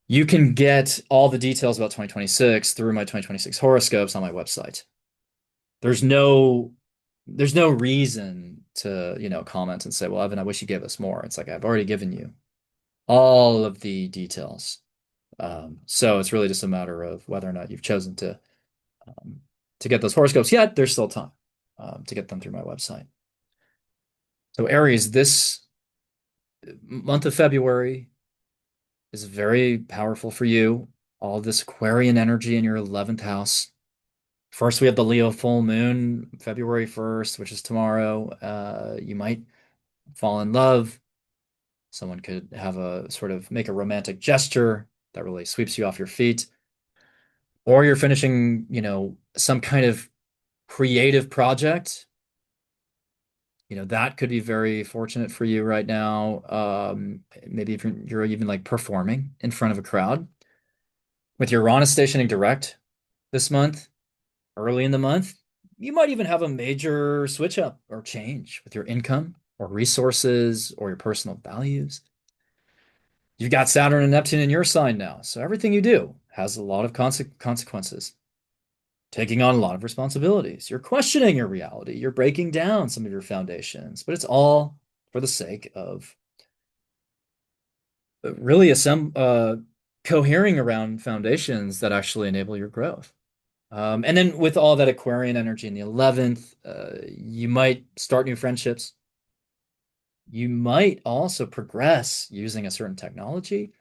you can get all the details about 2026 through my 2026 horoscopes on my website. There's no there's no reason to, comment and say, well, Evan, I wish you gave us more. It's like I've already given you all of the details. So it's really just a matter of whether or not you've chosen to get those horoscopes yet. There's still time to get them through my website. So Aries, this month of February is very powerful for you. All this Aquarian energy in your 11th house. First, we have the Leo full moon, February 1st, which is tomorrow. You might fall in love. Someone could have a sort of make a romantic gesture that really sweeps you off your feet. Or you're finishing, some kind of creative project. That could be very fortunate for you right now. Maybe if you're even like performing in front of a crowd. With your Uranus stationing direct this month, early in the month, you might even have a major switch up or change with your income or resources or your personal values. You've got Saturn and Neptune in your sign now, so everything you do has a lot of consequences. Taking on a lot of responsibilities. You're questioning your reality. You're breaking down some of your foundations, but it's all for the sake of really cohering around foundations that actually enable your growth. And then with all that Aquarian energy in the 11th, you might start new friendships. You might also progress using a certain technology.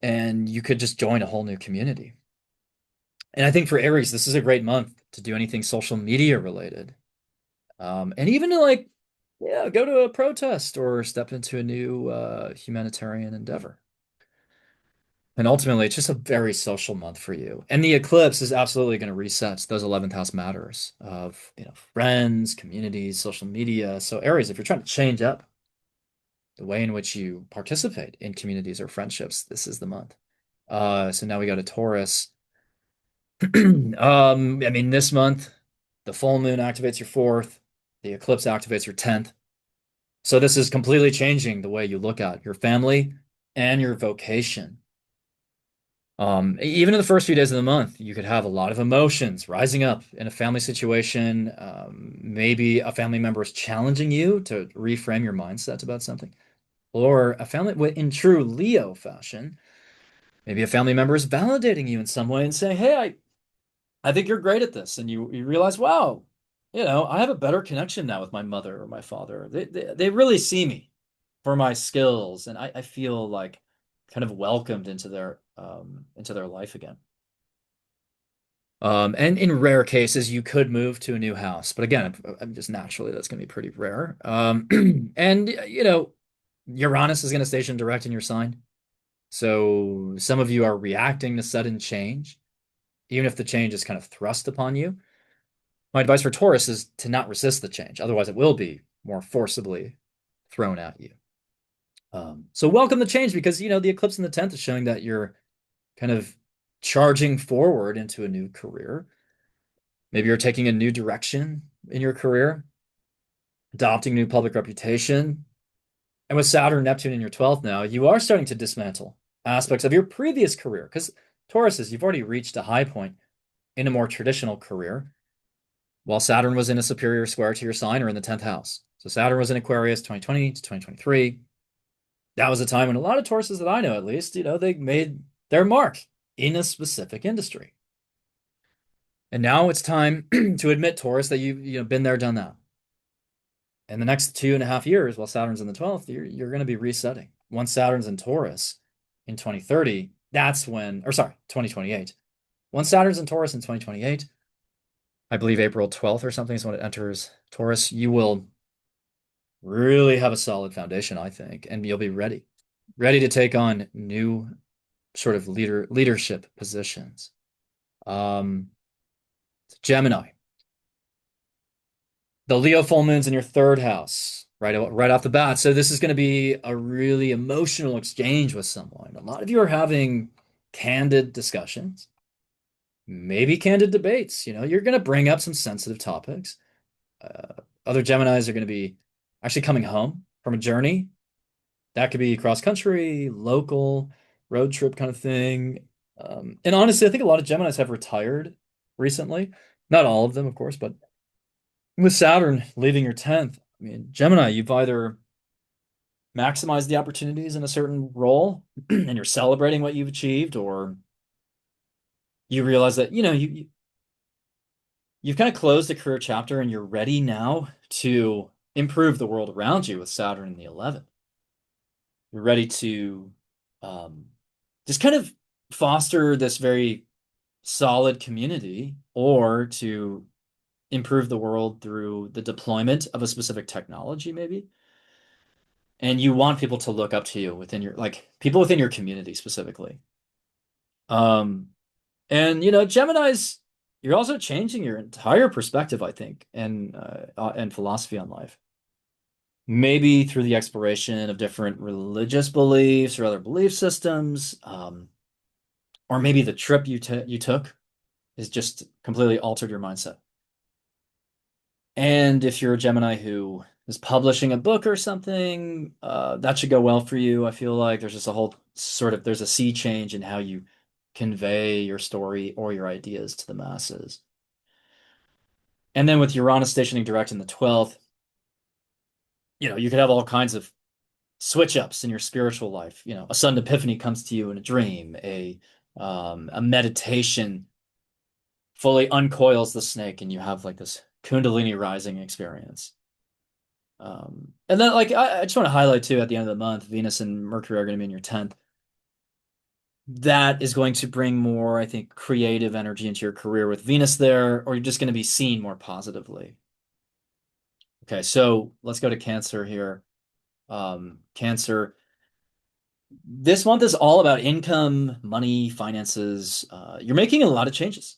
and you could just join a whole new community. And I think for Aries, this is a great month to do anything social media related. And even to like, yeah, go to a protest or step into a new humanitarian endeavor. And ultimately, it's just a very social month for you. And the eclipse is absolutely going to reset those 11th house matters of, friends, communities, social media. So Aries, if you're trying to change up the way in which you participate in communities or friendships, this is the month. So now we go to Taurus. I mean, this month, the full moon activates your fourth, the eclipse activates your 10th. So this is completely changing the way you look at your family and your vocation. Even in the first few days of the month, you could have a lot of emotions rising up in a family situation. Maybe a family member is challenging you to reframe your mindset about something, or a family in true Leo fashion. Maybe a family member is validating you in some way and saying, "Hey, I think you're great at this," and you realize, "Wow, I have a better connection now with my mother or my father. They really see me for my skills, and I feel like kind of welcomed into their life again." And in rare cases, you could move to a new house, but again, I'm just naturally that's going to be pretty rare. And Uranus is going to station direct in your sign, so some of you are reacting to sudden change, even if the change is kind of thrust upon you. My advice for Taurus is to not resist the change, otherwise it will be more forcibly thrown at you. So welcome the change because the eclipse in the 10th is showing that you're kind of charging forward into a new career. Maybe you're taking a new direction in your career, adopting new public reputation. And with Saturn, Neptune in your 12th now, you are starting to dismantle aspects of your previous career because Tauruses, you've already reached a high point in a more traditional career, while Saturn was in a superior square to your sign or in the 10th house. So Saturn was in Aquarius 2020 to 2023. That was a time when a lot of Tauruses that I know, at least, they made their mark in a specific industry. And now it's time to admit, Taurus, that you've been there, done that. In the next 2.5 years, while Saturn's in the 12th, you're going to be resetting. Once Saturn's in Taurus in 2030, that's when, or sorry, 2028. Once Saturn's in Taurus in 2028, I believe April 12th or something is when it enters Taurus, you will really have a solid foundation, I think, and you'll be ready to take on new sort of leadership positions. Um, Gemini, the Leo full moon's in your third house, right off the bat. So this is going to be a really emotional exchange with someone. A lot of you are having candid discussions, maybe candid debates. You're going to bring up some sensitive topics. Other Geminis are going to be actually coming home from a journey. That could be cross country, local, road trip kind of thing. And honestly, I think a lot of Geminis have retired recently. Not all of them, of course, but with Saturn leaving your 10th, I mean, Gemini, you've either maximized the opportunities in a certain role and you're celebrating what you've achieved, or you realize that, you've kind of closed a career chapter and you're ready now to improve the world around you with Saturn in the 11th. You're ready to um, just kind of foster this very solid community or to improve the world through the deployment of a specific technology, maybe. And you want people to look up to you within your, like, people within your community specifically. Um, and Gemini's, you're also changing your entire perspective, I think, and philosophy on life. Maybe through the exploration of different religious beliefs or other belief systems, or maybe the trip you took has just completely altered your mindset. And if you're a Gemini who is publishing a book or something, that should go well for you. I feel like there's just a whole there's a sea change in how you convey your story or your ideas to the masses. And then with Uranus stationing direct in the 12th, you could have all kinds of switch ups in your spiritual life. A sudden epiphany comes to you in a dream, a meditation fully uncoils the snake, and you have like this Kundalini rising experience. And then like I just want to highlight too, at the end of the month, Venus and Mercury are going to be in your 10th. that is going to bring more, I think, creative energy into your career with Venus there, or you're just going to be seen more positively. Okay, so let's go to Cancer here. Cancer, this month is all about income, money, finances. You're making a lot of changes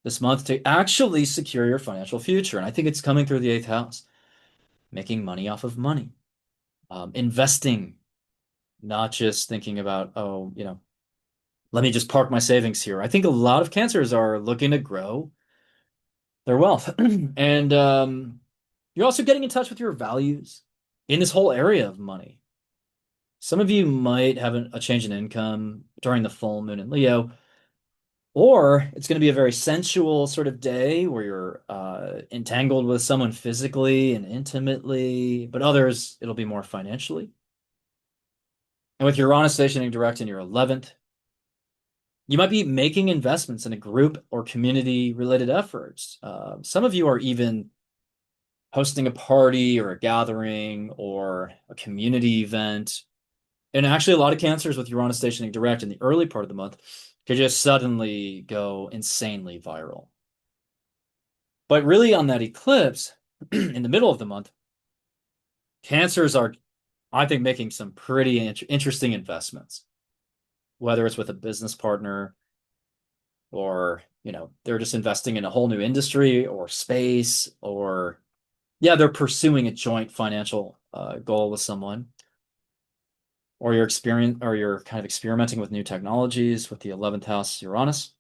this month to actually secure your financial future. And I think it's coming through the eighth house, making money off of money, investing, not just thinking about, oh, let me just park my savings here. I think a lot of cancers are looking to grow their wealth. And you're also getting in touch with your values in this whole area of money. Some of you might have a change in income during the full moon in Leo, or it's going to be a very sensual sort of day where you're entangled with someone physically and intimately, but others, it'll be more financially. And with Uranus stationing direct in your 11th, you might be making investments in a group or community related efforts. Some of you are even hosting a party or a gathering or a community event. And actually, a lot of cancers with Uranus stationing direct in the early part of the month could just suddenly go insanely viral. But really, on that eclipse in the middle of the month, cancers are, I think, making some pretty interesting investments, whether it's with a business partner or, they're just investing in a whole new industry or space, or, yeah, they're pursuing a joint financial goal with someone. Or you're kind of experimenting with new technologies with the 11th house Uranus.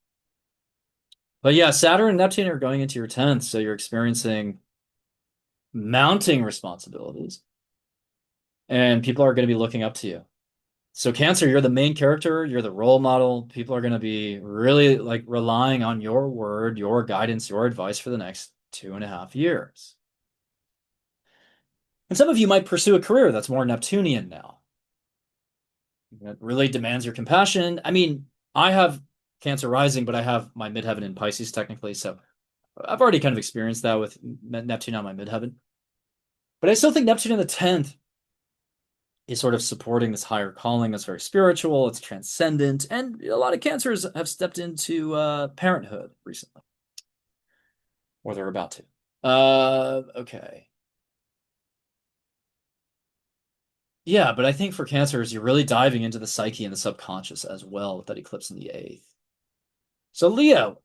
But yeah, Saturn and Neptune are going into your 10th, so you're experiencing mounting responsibilities, and people are going to be looking up to you. So Cancer, you're the main character, you're the role model. People are going to be really like relying on your word, your guidance, your advice for the next 2.5 years. And some of you might pursue a career that's more Neptunian now. It really demands your compassion. I mean, I have Cancer rising, but I have my midheaven in Pisces technically, so I've already kind of experienced that with Neptune on my midheaven. But I still think Neptune in the 10th is sort of supporting this higher calling that's very spiritual, it's transcendent, and a lot of Cancers have stepped into parenthood recently, or they're about to. Okay. Yeah, but I think for Cancers, you're really diving into the psyche and the subconscious as well with that eclipse in the eighth. So Leo,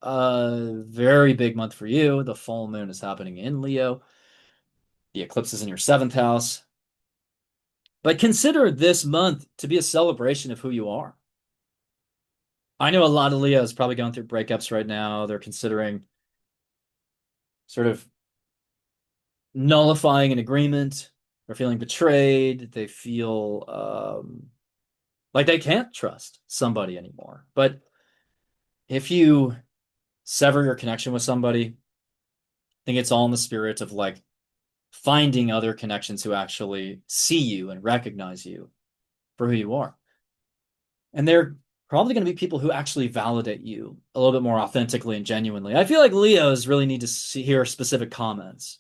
very big month for you. The full moon is happening in Leo. The eclipse is in your seventh house. But consider this month to be a celebration of who you are. I know a lot of Leos probably going through breakups right now. They're considering sort of nullifying an agreement. They're feeling betrayed. They feel like they can't trust somebody anymore. But if you sever your connection with somebody, I think it's all in the spirit of like finding other connections who actually see you and recognize you for who you are. And they're probably going to be people who actually validate you a little bit more authentically and genuinely. I feel like Leos really need to hear specific comments,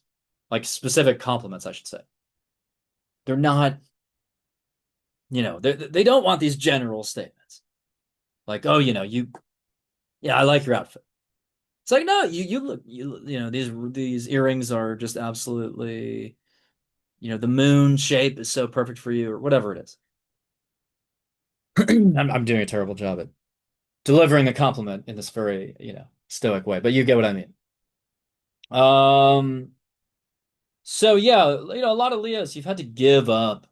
like specific compliments, I should say. They're not, they don't want these general statements like, oh, yeah, I like your outfit. It's like, no, you look, these earrings are just absolutely, the moon shape is so perfect for you, or whatever it is. I'm doing a terrible job at delivering a compliment in this very, stoic way, but you get what I mean. Um, so yeah, a lot of Leos, you've had to give up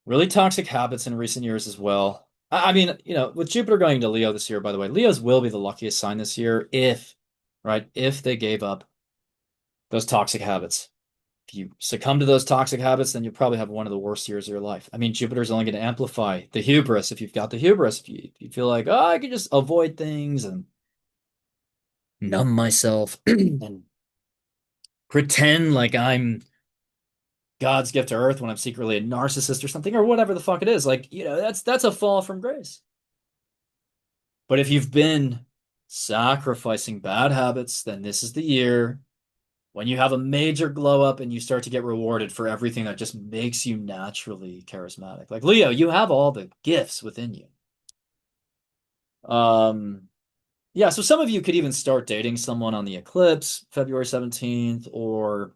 really toxic habits in recent years as well. I mean, with Jupiter going to Leo this year, by the way, Leos will be the luckiest sign this year if they gave up those toxic habits. If you succumb to those toxic habits, then you'll probably have one of the worst years of your life. I mean, Jupiter's only going to amplify the hubris if you've got the hubris. If you feel like, oh, I can just avoid things and numb myself and pretend like I'm God's gift to Earth when I'm secretly a narcissist or something, or whatever the fuck it is. Like, that's a fall from grace. But if you've been sacrificing bad habits, then this is the year when you have a major glow up and you start to get rewarded for everything that just makes you naturally charismatic. Like Leo, you have all the gifts within you. Um, yeah, so some of you could even start dating someone on the eclipse, February 17th, or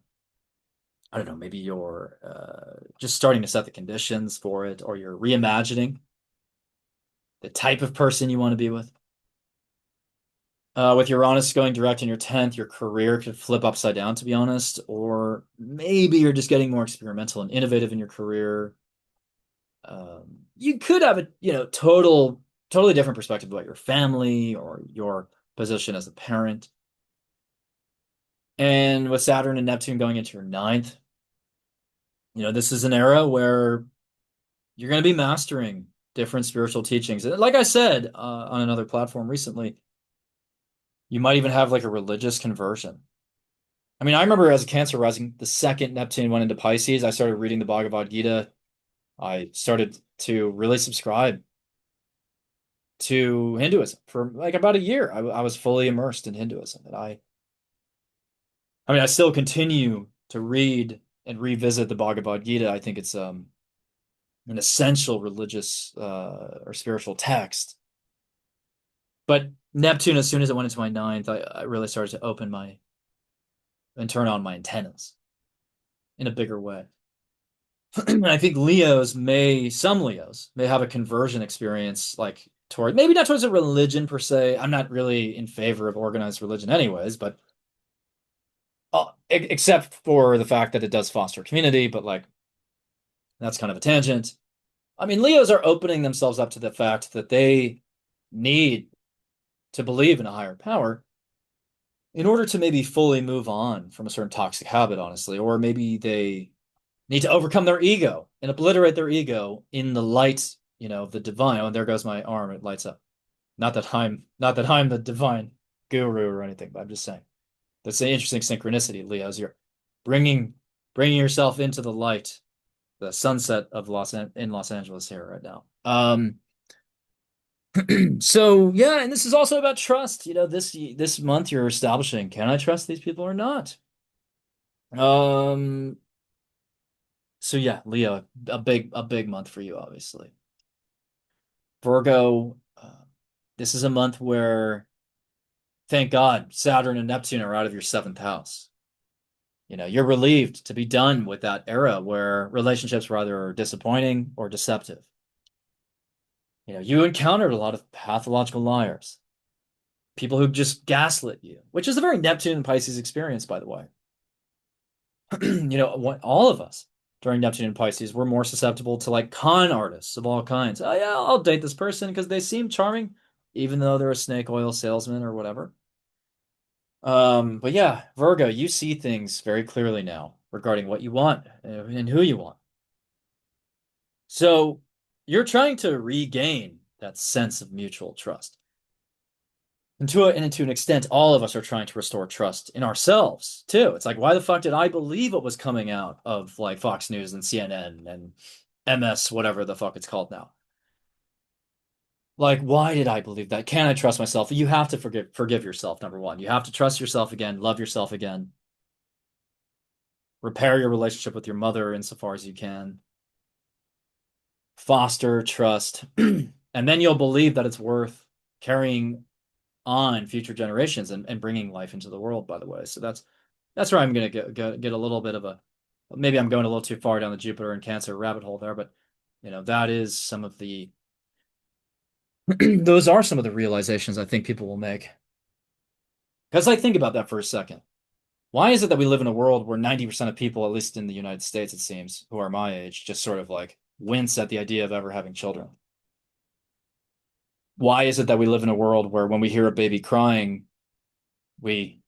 I don't know, maybe you're just starting to set the conditions for it, or you're reimagining the type of person you want to be with. With Uranus going direct in your 10th, your career could flip upside down, to be honest, or maybe you're just getting more experimental and innovative in your career. You could have a, totally different perspective about your family or your position as a parent. And with Saturn and Neptune going into your ninth, this is an era where you're going to be mastering different spiritual teachings. And like I said, on another platform recently, you might even have like a religious conversion. I mean, I remember as a Cancer rising, the second Neptune went into Pisces, I started reading the Bhagavad Gita. I started to really subscribe to Hinduism for like about a year. I was fully immersed in Hinduism, and I mean, I still continue to read and revisit the Bhagavad Gita. I think it's an essential religious or spiritual text. But Neptune, as soon as it went into my ninth, I really started to open my and turn on my antennas in a bigger way. And I think some Leos may have a conversion experience like toward maybe not towards a religion per se. I'm not really in favor of organized religion anyways, but except for the fact that it does foster community, but like that's kind of a tangent. I mean, Leos are opening themselves up to the fact that they need to believe in a higher power in order to maybe fully move on from a certain toxic habit, honestly, or maybe they need to overcome their ego and obliterate their ego in the light, of the divine. Oh, and there goes my arm; it lights up. Not that I'm the divine guru or anything, but I'm just saying that's an interesting synchronicity, Leos. You're bringing bringing yourself into the light, the sunset of Los Angeles here right now. So yeah, and this is also about trust. This month you're establishing, can I trust these people or not? Um, so yeah, Leo, a big month for you, obviously. Virgo, this is a month where, thank God, Saturn and Neptune are out of your seventh house. You're relieved to be done with that era where relationships were either disappointing or deceptive. You encountered a lot of pathological liars, people who just gaslit you, which is a very Neptune and Pisces experience, by the way. All of us during Neptune and Pisces, we're more susceptible to like con artists of all kinds. Oh yeah, I'll date this person because they seem charming, even though they're a snake oil salesman or whatever. But yeah, Virgo, you see things very clearly now regarding what you want and who you want. So you're trying to regain that sense of mutual trust. And to an extent, all of us are trying to restore trust in ourselves too. It's like, why the fuck did I believe what was coming out of like Fox News and CNN and MS, whatever the fuck it's called now? Like, why did I believe that? Can I trust myself? You have to forgive yourself, number one. You have to trust yourself again, love yourself again, repair your relationship with your mother insofar as you can, foster trust, and then you'll believe that it's worth carrying on future generations and bringing life into the world, by the way. So that's where I'm gonna get a little bit of a maybe I'm going a little too far down the Jupiter and Cancer rabbit hole there, but that is some of the those are some of the realizations I think people will make. Because like think about that for a second. Why is it that we live in a world where 90% of people, at least in the United States, it seems, who are my age, just sort of like wince at the idea of ever having children? Why is it that we live in a world where when we hear a baby crying, we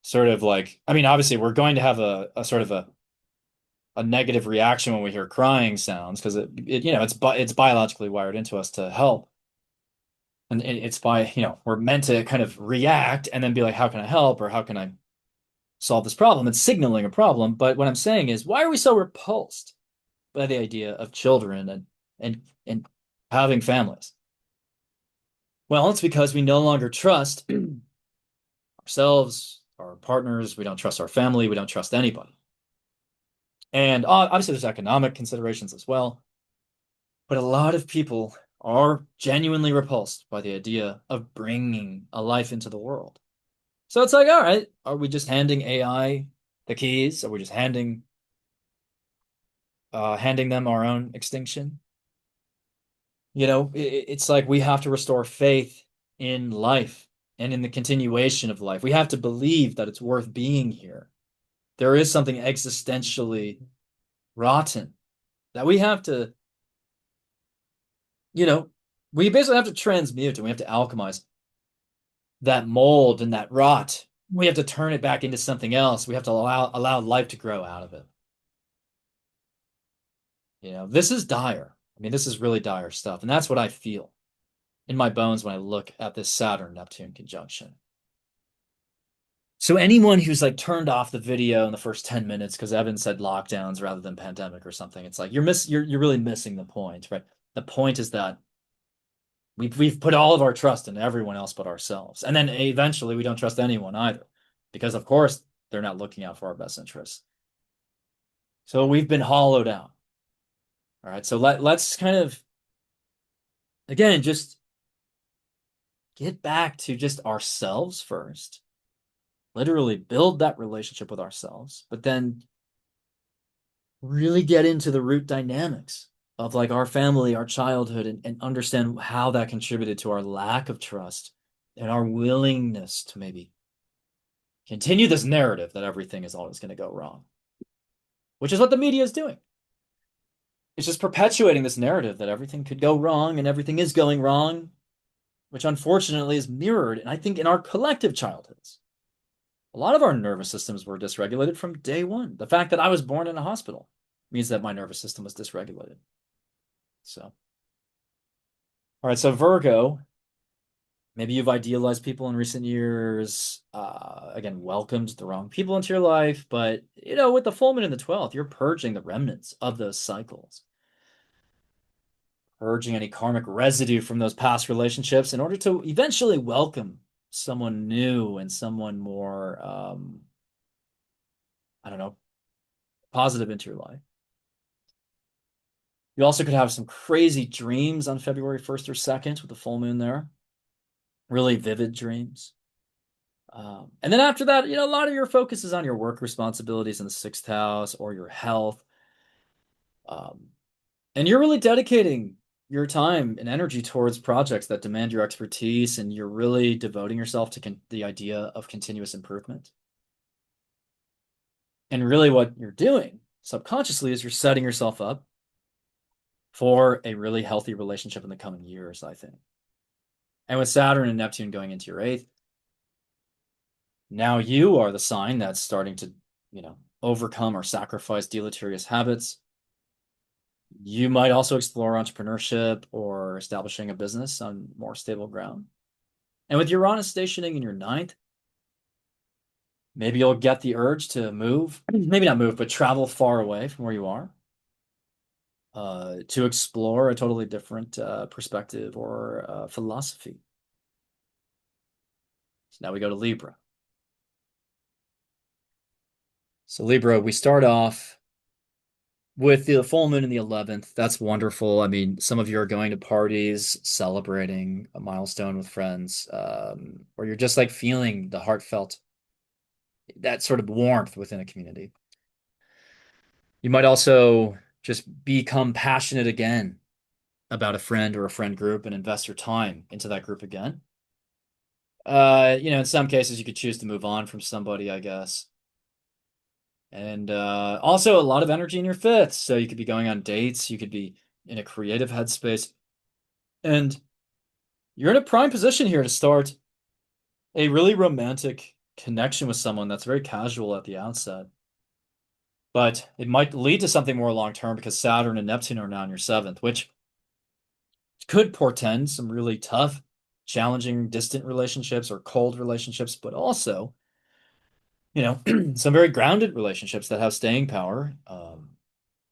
sort of like, I mean, obviously we're going to have a sort of a negative reaction when we hear crying sounds because it's biologically wired into us to help. And it's we're meant to kind of react and then be like, how can I help or how can I solve this problem? It's signaling a problem. But what I'm saying is, why are we so repulsed by the idea of children and having families? Well, it's because we no longer trust ourselves, our partners, we don't trust our family, we don't trust anybody. And obviously there's economic considerations as well. But a lot of people are genuinely repulsed by the idea of bringing a life into the world. So it's like, all right, are we just handing AI the keys? Are we just handing them our own extinction? It's like we have to restore faith in life and in the continuation of life. We have to believe that it's worth being here. There is something existentially rotten that we have to, you know, we basically have to transmute and we have to alchemize that mold and that rot. We have to turn it back into something else. We have to allow life to grow out of it. This is dire. I mean, this is really dire stuff. And that's what I feel in my bones when I look at this Saturn Neptune conjunction. So anyone who's like turned off the video in the first 10 minutes because Evan said lockdowns rather than pandemic or something, it's like you're really missing the point, right? The point is that we've put all of our trust in everyone else but ourselves. And then eventually we don't trust anyone either, because of course they're not looking out for our best interests. So we've been hollowed out. All right. So let's kind of again just get back to just ourselves first. Literally build that relationship with ourselves, but then really get into the root dynamics of like our family, our childhood, and understand how that contributed to our lack of trust and our willingness to maybe continue this narrative that everything is always going to go wrong, which is what the media is doing. It's just perpetuating this narrative that everything could go wrong and everything is going wrong, which unfortunately is mirrored, and I think, in our collective childhoods. A lot of our nervous systems were dysregulated from day one. The fact that I was born in a hospital means that my nervous system was dysregulated. So, all right, so Virgo, maybe you've idealized people in recent years, again, welcomed the wrong people into your life, but, with the full moon in the 12th, you're purging the remnants of those cycles, purging any karmic residue from those past relationships in order to eventually welcome someone new and someone more, I don't know, positive into your life. You also could have some crazy dreams on February 1st or 2nd with the full moon there. Really vivid dreams. And then after that, a lot of your focus is on your work responsibilities in the sixth house or your health. Um, and you're really dedicating your time and energy towards projects that demand your expertise, and you're really devoting yourself to the idea of continuous improvement. And really what you're doing subconsciously is you're setting yourself up for a really healthy relationship in the coming years, I think. And with Saturn and Neptune going into your eighth, now you are the sign that's starting to, overcome or sacrifice deleterious habits. You might also explore entrepreneurship or establishing a business on more stable ground. And with Uranus stationing in your ninth, maybe you'll get the urge to move, maybe not move, but travel far away from where you are, to explore a totally different perspective or philosophy. So now we go to Libra. So Libra, we start off with the full moon in the 11th. That's wonderful. I mean, some of you are going to parties, celebrating a milestone with friends, or you're just like feeling the heartfelt, that sort of warmth within a community. You might also just become passionate again about a friend or a friend group and invest your time into that group again. In some cases, you could choose to move on from somebody, I guess. And also a lot of energy in your fifth. So you could be going on dates, you could be in a creative headspace. And you're in a prime position here to start a really romantic connection with someone that's very casual at the outset. But it might lead to something more long term because Saturn and Neptune are now in your seventh, which could portend some really tough, challenging, distant relationships or cold relationships, but also, some very grounded relationships that have staying power.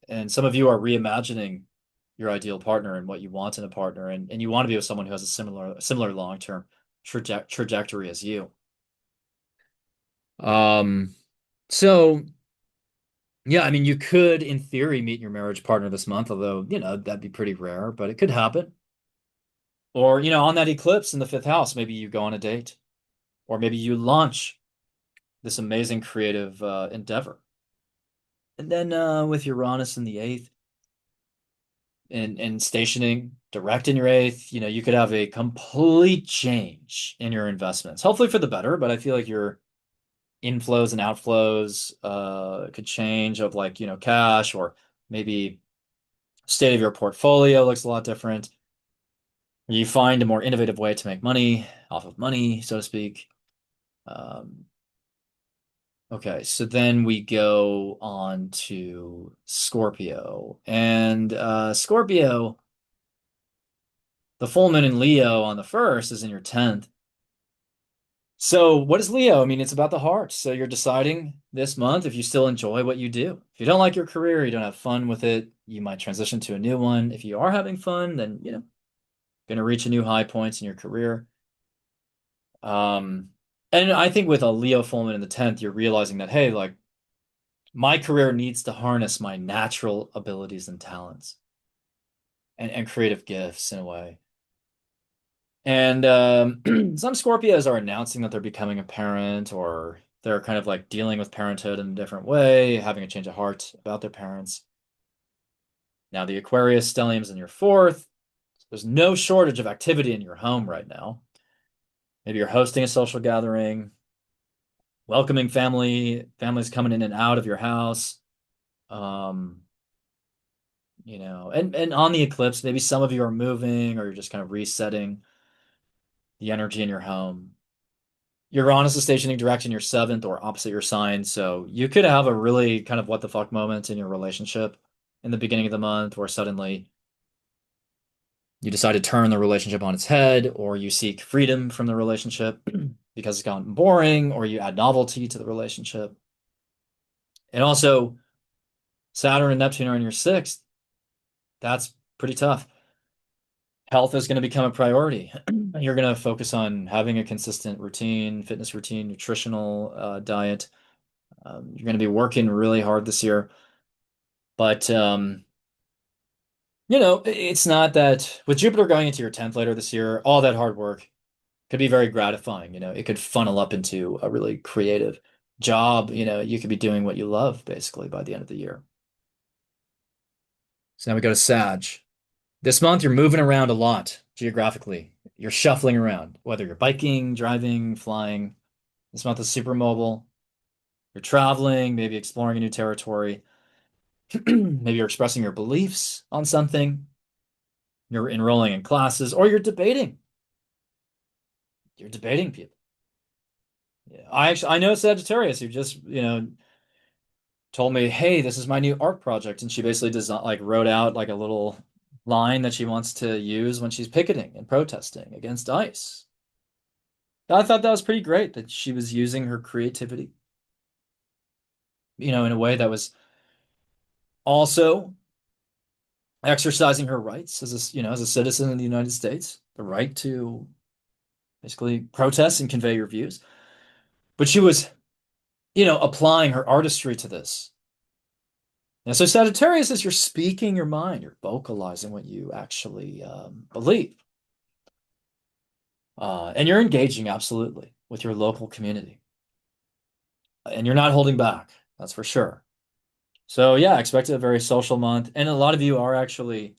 And some of you are reimagining your ideal partner and what you want in a partner, and you want to be with someone who has a similar long-term trajectory as you. So yeah, I mean, you could, in theory, meet your marriage partner this month, although, that'd be pretty rare, but it could happen. Or, on that eclipse in the fifth house, maybe you go on a date, or maybe you launch this amazing creative endeavor. And then with Uranus in the eighth and stationing direct in your eighth, you could have a complete change in your investments. Hopefully for the better, but I feel like your inflows and outflows could change of like, cash, or maybe state of your portfolio looks a lot different. You find a more innovative way to make money off of money, so to speak. Um, okay, so then we go on to Scorpio. And Scorpio, the full moon in Leo on the first is in your 10th. So what is Leo? I mean, it's about the heart. So you're deciding this month if you still enjoy what you do. If you don't like your career, you don't have fun with it, you might transition to a new one. If you are having fun, then, going to reach a new high points in your career. Um, and I think with a Leo full moon in the 10th, you're realizing that, hey, like my career needs to harness my natural abilities and talents and creative gifts in a way. And some Scorpios are announcing that they're becoming a parent, or they're kind of like dealing with parenthood in a different way, having a change of heart about their parents. Now, the Aquarius stellium's in your fourth. There's no shortage of activity in your home right now. Maybe you're hosting a social gathering, welcoming families coming in and out of your house. Um, and on the eclipse, maybe some of you are moving, or you're just kind of resetting the energy in your home. Uranus is stationing direct in your seventh or opposite your sign, so you could have a really kind of what the fuck moment in your relationship in the beginning of the month, where suddenly you decide to turn the relationship on its head, or you seek freedom from the relationship because it's gotten boring, or you add novelty to the relationship. And also, Saturn and Neptune are in your sixth. That's pretty tough. Health is going to become a priority. You're going to focus on having a consistent routine, fitness routine, nutritional diet. You're going to be working really hard this year. But, it's not that with Jupiter going into your 10th later this year, all that hard work could be very gratifying. It could funnel up into a really creative job. You could be doing what you love basically by the end of the year. So now we go to Sag. This month, you're moving around a lot geographically. You're shuffling around, whether you're biking, driving, flying. This month is super mobile. You're traveling, maybe exploring a new territory. Maybe you're expressing your beliefs on something. You're enrolling in classes, or you're debating. You're debating people. Yeah. I know Sagittarius who just, told me, "Hey, this is my new art project," and she basically wrote out like a little line that she wants to use when she's picketing and protesting against ICE. I thought that was pretty great that she was using her creativity, in a way that was also exercising her rights as a citizen of the United States, the right to basically protest and convey your views. But she was, applying her artistry to this. And so Sagittarius is you're speaking your mind, you're vocalizing what you actually believe. And you're engaging absolutely with your local community. And you're not holding back, that's for sure. So yeah, expect a very social month. And a lot of you are actually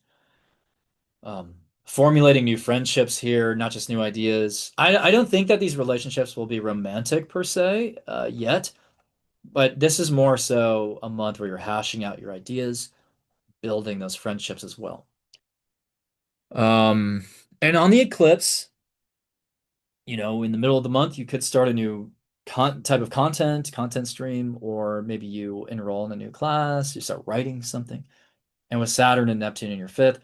formulating new friendships here, not just new ideas. I don't think that these relationships will be romantic per se yet, but this is more so a month where you're hashing out your ideas, building those friendships as well. Um, and on the eclipse, in the middle of the month, you could start a new type of content stream, or maybe you enroll in a new class, you start writing something. And with Saturn and Neptune in your fifth,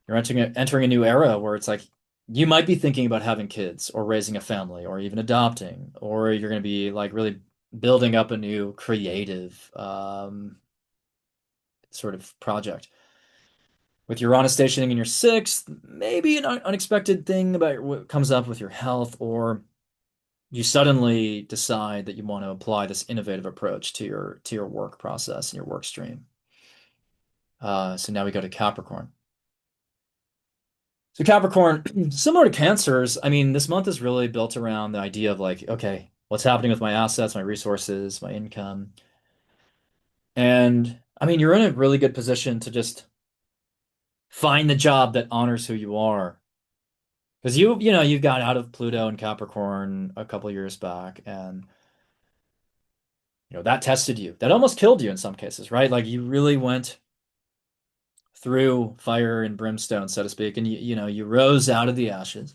you're entering a new era where it's like you might be thinking about having kids or raising a family or even adopting, or you're going to be like really building up a new creative sort of project. With Uranus stationing in your sixth, maybe an unexpected thing about what comes up with your health, or you suddenly decide that you want to apply this innovative approach to your work process and your work stream. So now we go to Capricorn. So Capricorn, similar to Cancers, I mean, this month is really built around the idea of like, okay, what's happening with my assets, my resources, my income. And I mean, you're in a really good position to just find the job that honors who you are. Because you got out of Pluto and Capricorn a couple years back, and that tested you. That almost killed you in some cases, right? Like you really went through fire and brimstone, so to speak, and you rose out of the ashes,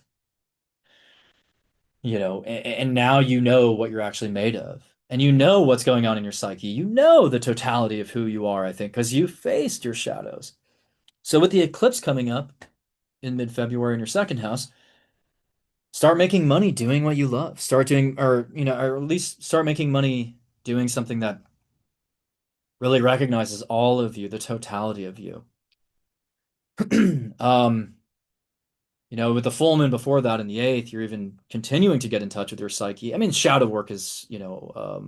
and now you know what you're actually made of. And you know what's going on in your psyche. You know the totality of who you are, I think, because you faced your shadows. So with the eclipse coming up in mid-February in your second house, start making money doing what you love. Start doing, or at least start making money doing something that really recognizes all of you, the totality of you. Um, with the full moon before that in the eighth, you're even continuing to get in touch with your psyche. I mean, shadow work is, a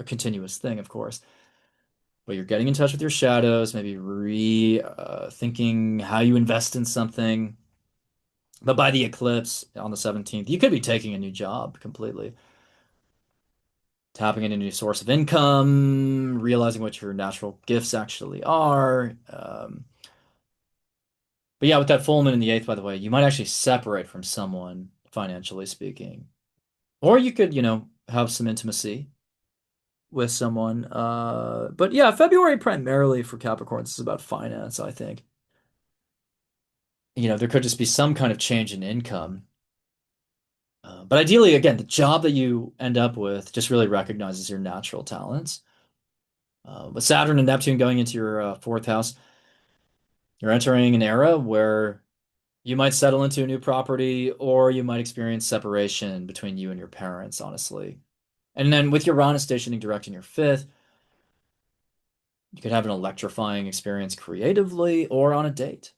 continuous thing, of course, but you're getting in touch with your shadows, maybe thinking how you invest in something. But by the eclipse on the 17th, you could be taking a new job completely, tapping into a new source of income, realizing what your natural gifts actually are. But yeah, with that full moon in the eighth, by the way, you might actually separate from someone, financially speaking. Or you could, have some intimacy with someone. But yeah, February primarily for Capricorns is about finance, I think. There could just be some kind of change in income. But ideally, again, the job that you end up with just really recognizes your natural talents. With Saturn and Neptune going into your fourth house, you're entering an era where you might settle into a new property or you might experience separation between you and your parents, honestly. And then with Uranus stationing direct in your fifth, you could have an electrifying experience creatively or on a date.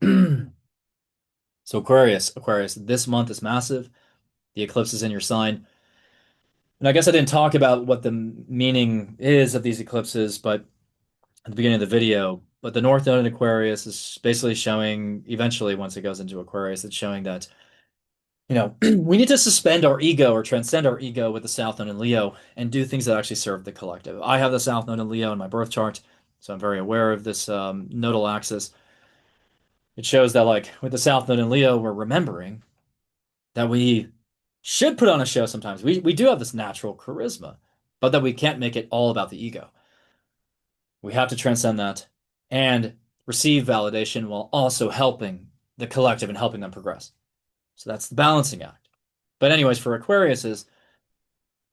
So Aquarius, this month is massive. The eclipse is in your sign. And I guess I didn't talk about what the meaning is of these eclipses, but at the beginning of the video, but the North Node in Aquarius is basically showing, eventually, once it goes into Aquarius, it's showing that, we need to suspend our ego or transcend our ego with the South Node in Leo and do things that actually serve the collective. I have the South Node in Leo in my birth chart, so I'm very aware of this nodal axis. It shows that, like, with the South Node in Leo, we're remembering that we should put on a show sometimes. We do have this natural charisma, but that we can't make it all about the ego. We have to transcend that and receive validation while also helping the collective and helping them progress. So that's the balancing act. But anyways, for Aquarius this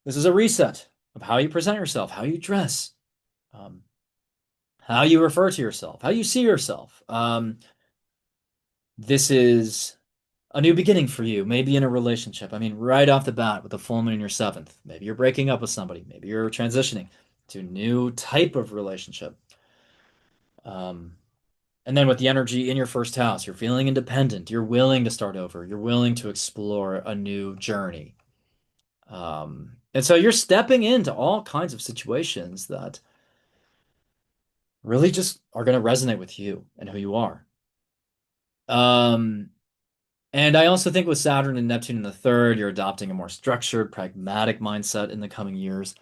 is a reset of how you present yourself, how you dress, um, how you refer to yourself, how you see yourself. This is a new beginning for you, maybe in a relationship. I mean, right off the bat with the full moon in your seventh, maybe you're breaking up with somebody, maybe you're transitioning to a new type of relationship. Um, And then with the energy in your first house, you're feeling independent. You're willing to start over. You're willing to explore a new journey. And so you're stepping into all kinds of situations that really just are going to resonate with you and who you are. Um, and I also think with Saturn and Neptune in the third, you're adopting a more structured, pragmatic mindset in the coming years.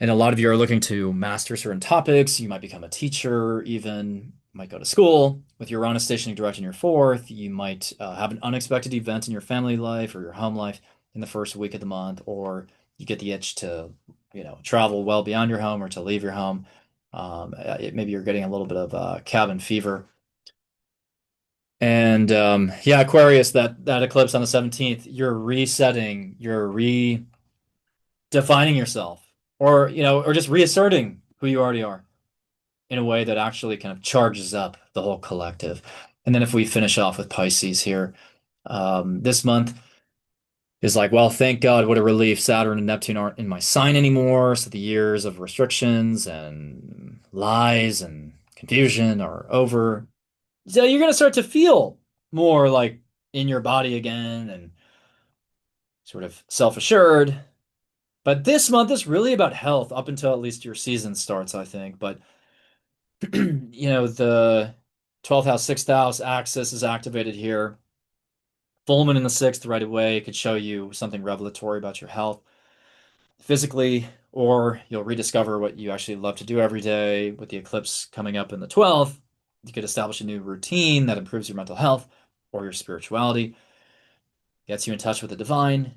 And a lot of you are looking to master certain topics. You might become a teacher, even might go to school. With your Uranus stationing direct in your fourth, you might have an unexpected event in your family life or your home life in the first week of the month, or you get the itch to, travel well beyond your home or to leave your home. Maybe you're getting a little bit of cabin fever. And yeah, Aquarius, that eclipse on the 17th, you're resetting, you're redefining yourself, or just reasserting who you already are in a way that actually kind of charges up the whole collective. And then if we finish off with Pisces here, this month is like, well, thank God, what a relief. Saturn and Neptune aren't in my sign anymore. So the years of restrictions and lies and confusion are over. So you're going to start to feel more like in your body again and sort of self-assured. But this month is really about health up until at least your season starts, I think. But the 12th house, 6th house axis is activated here. Full moon in the sixth right away could show you something revelatory about your health physically, or you'll rediscover what you actually love to do every day. With the eclipse coming up in the 12th, you could establish a new routine that improves your mental health or your spirituality, gets you in touch with the divine.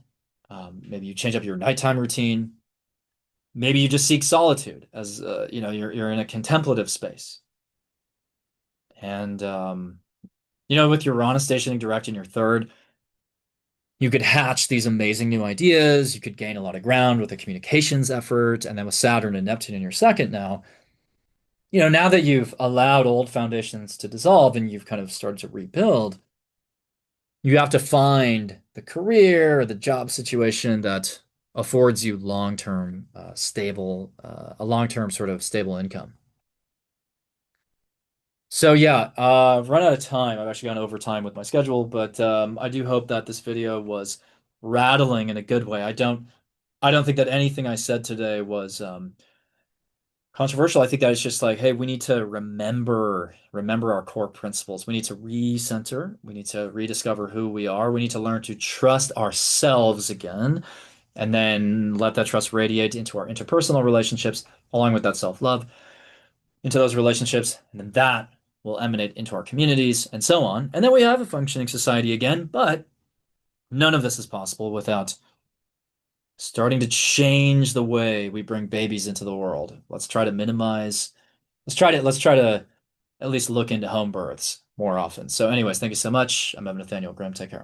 Maybe you change up your nighttime routine. Maybe you just seek solitude as you're in a contemplative space. And with your Uranus stationing direct in your third, you could hatch these amazing new ideas. You could gain a lot of ground with a communications effort. And then with Saturn and Neptune in your second now, now that you've allowed old foundations to dissolve and you've kind of started to rebuild, you have to find the career or the job situation that affords you long-term a long-term sort of stable income. So yeah, I've run out of time. I've actually gone over time with my schedule, but I do hope that this video was rattling in a good way. I don't think that anything I said today was controversial. I think that it's just like, hey, we need to remember our core principles. We need to recenter. We need to rediscover who we are. We need to learn to trust ourselves again, and then let that trust radiate into our interpersonal relationships, along with that self-love into those relationships, and then that will emanate into our communities and so on. And then we have a functioning society again, but none of this is possible without starting to change the way we bring babies into the world. Let's try to at least look into home births more often. So anyways, thank you so much. I'm Nathaniel Grimm. Take care.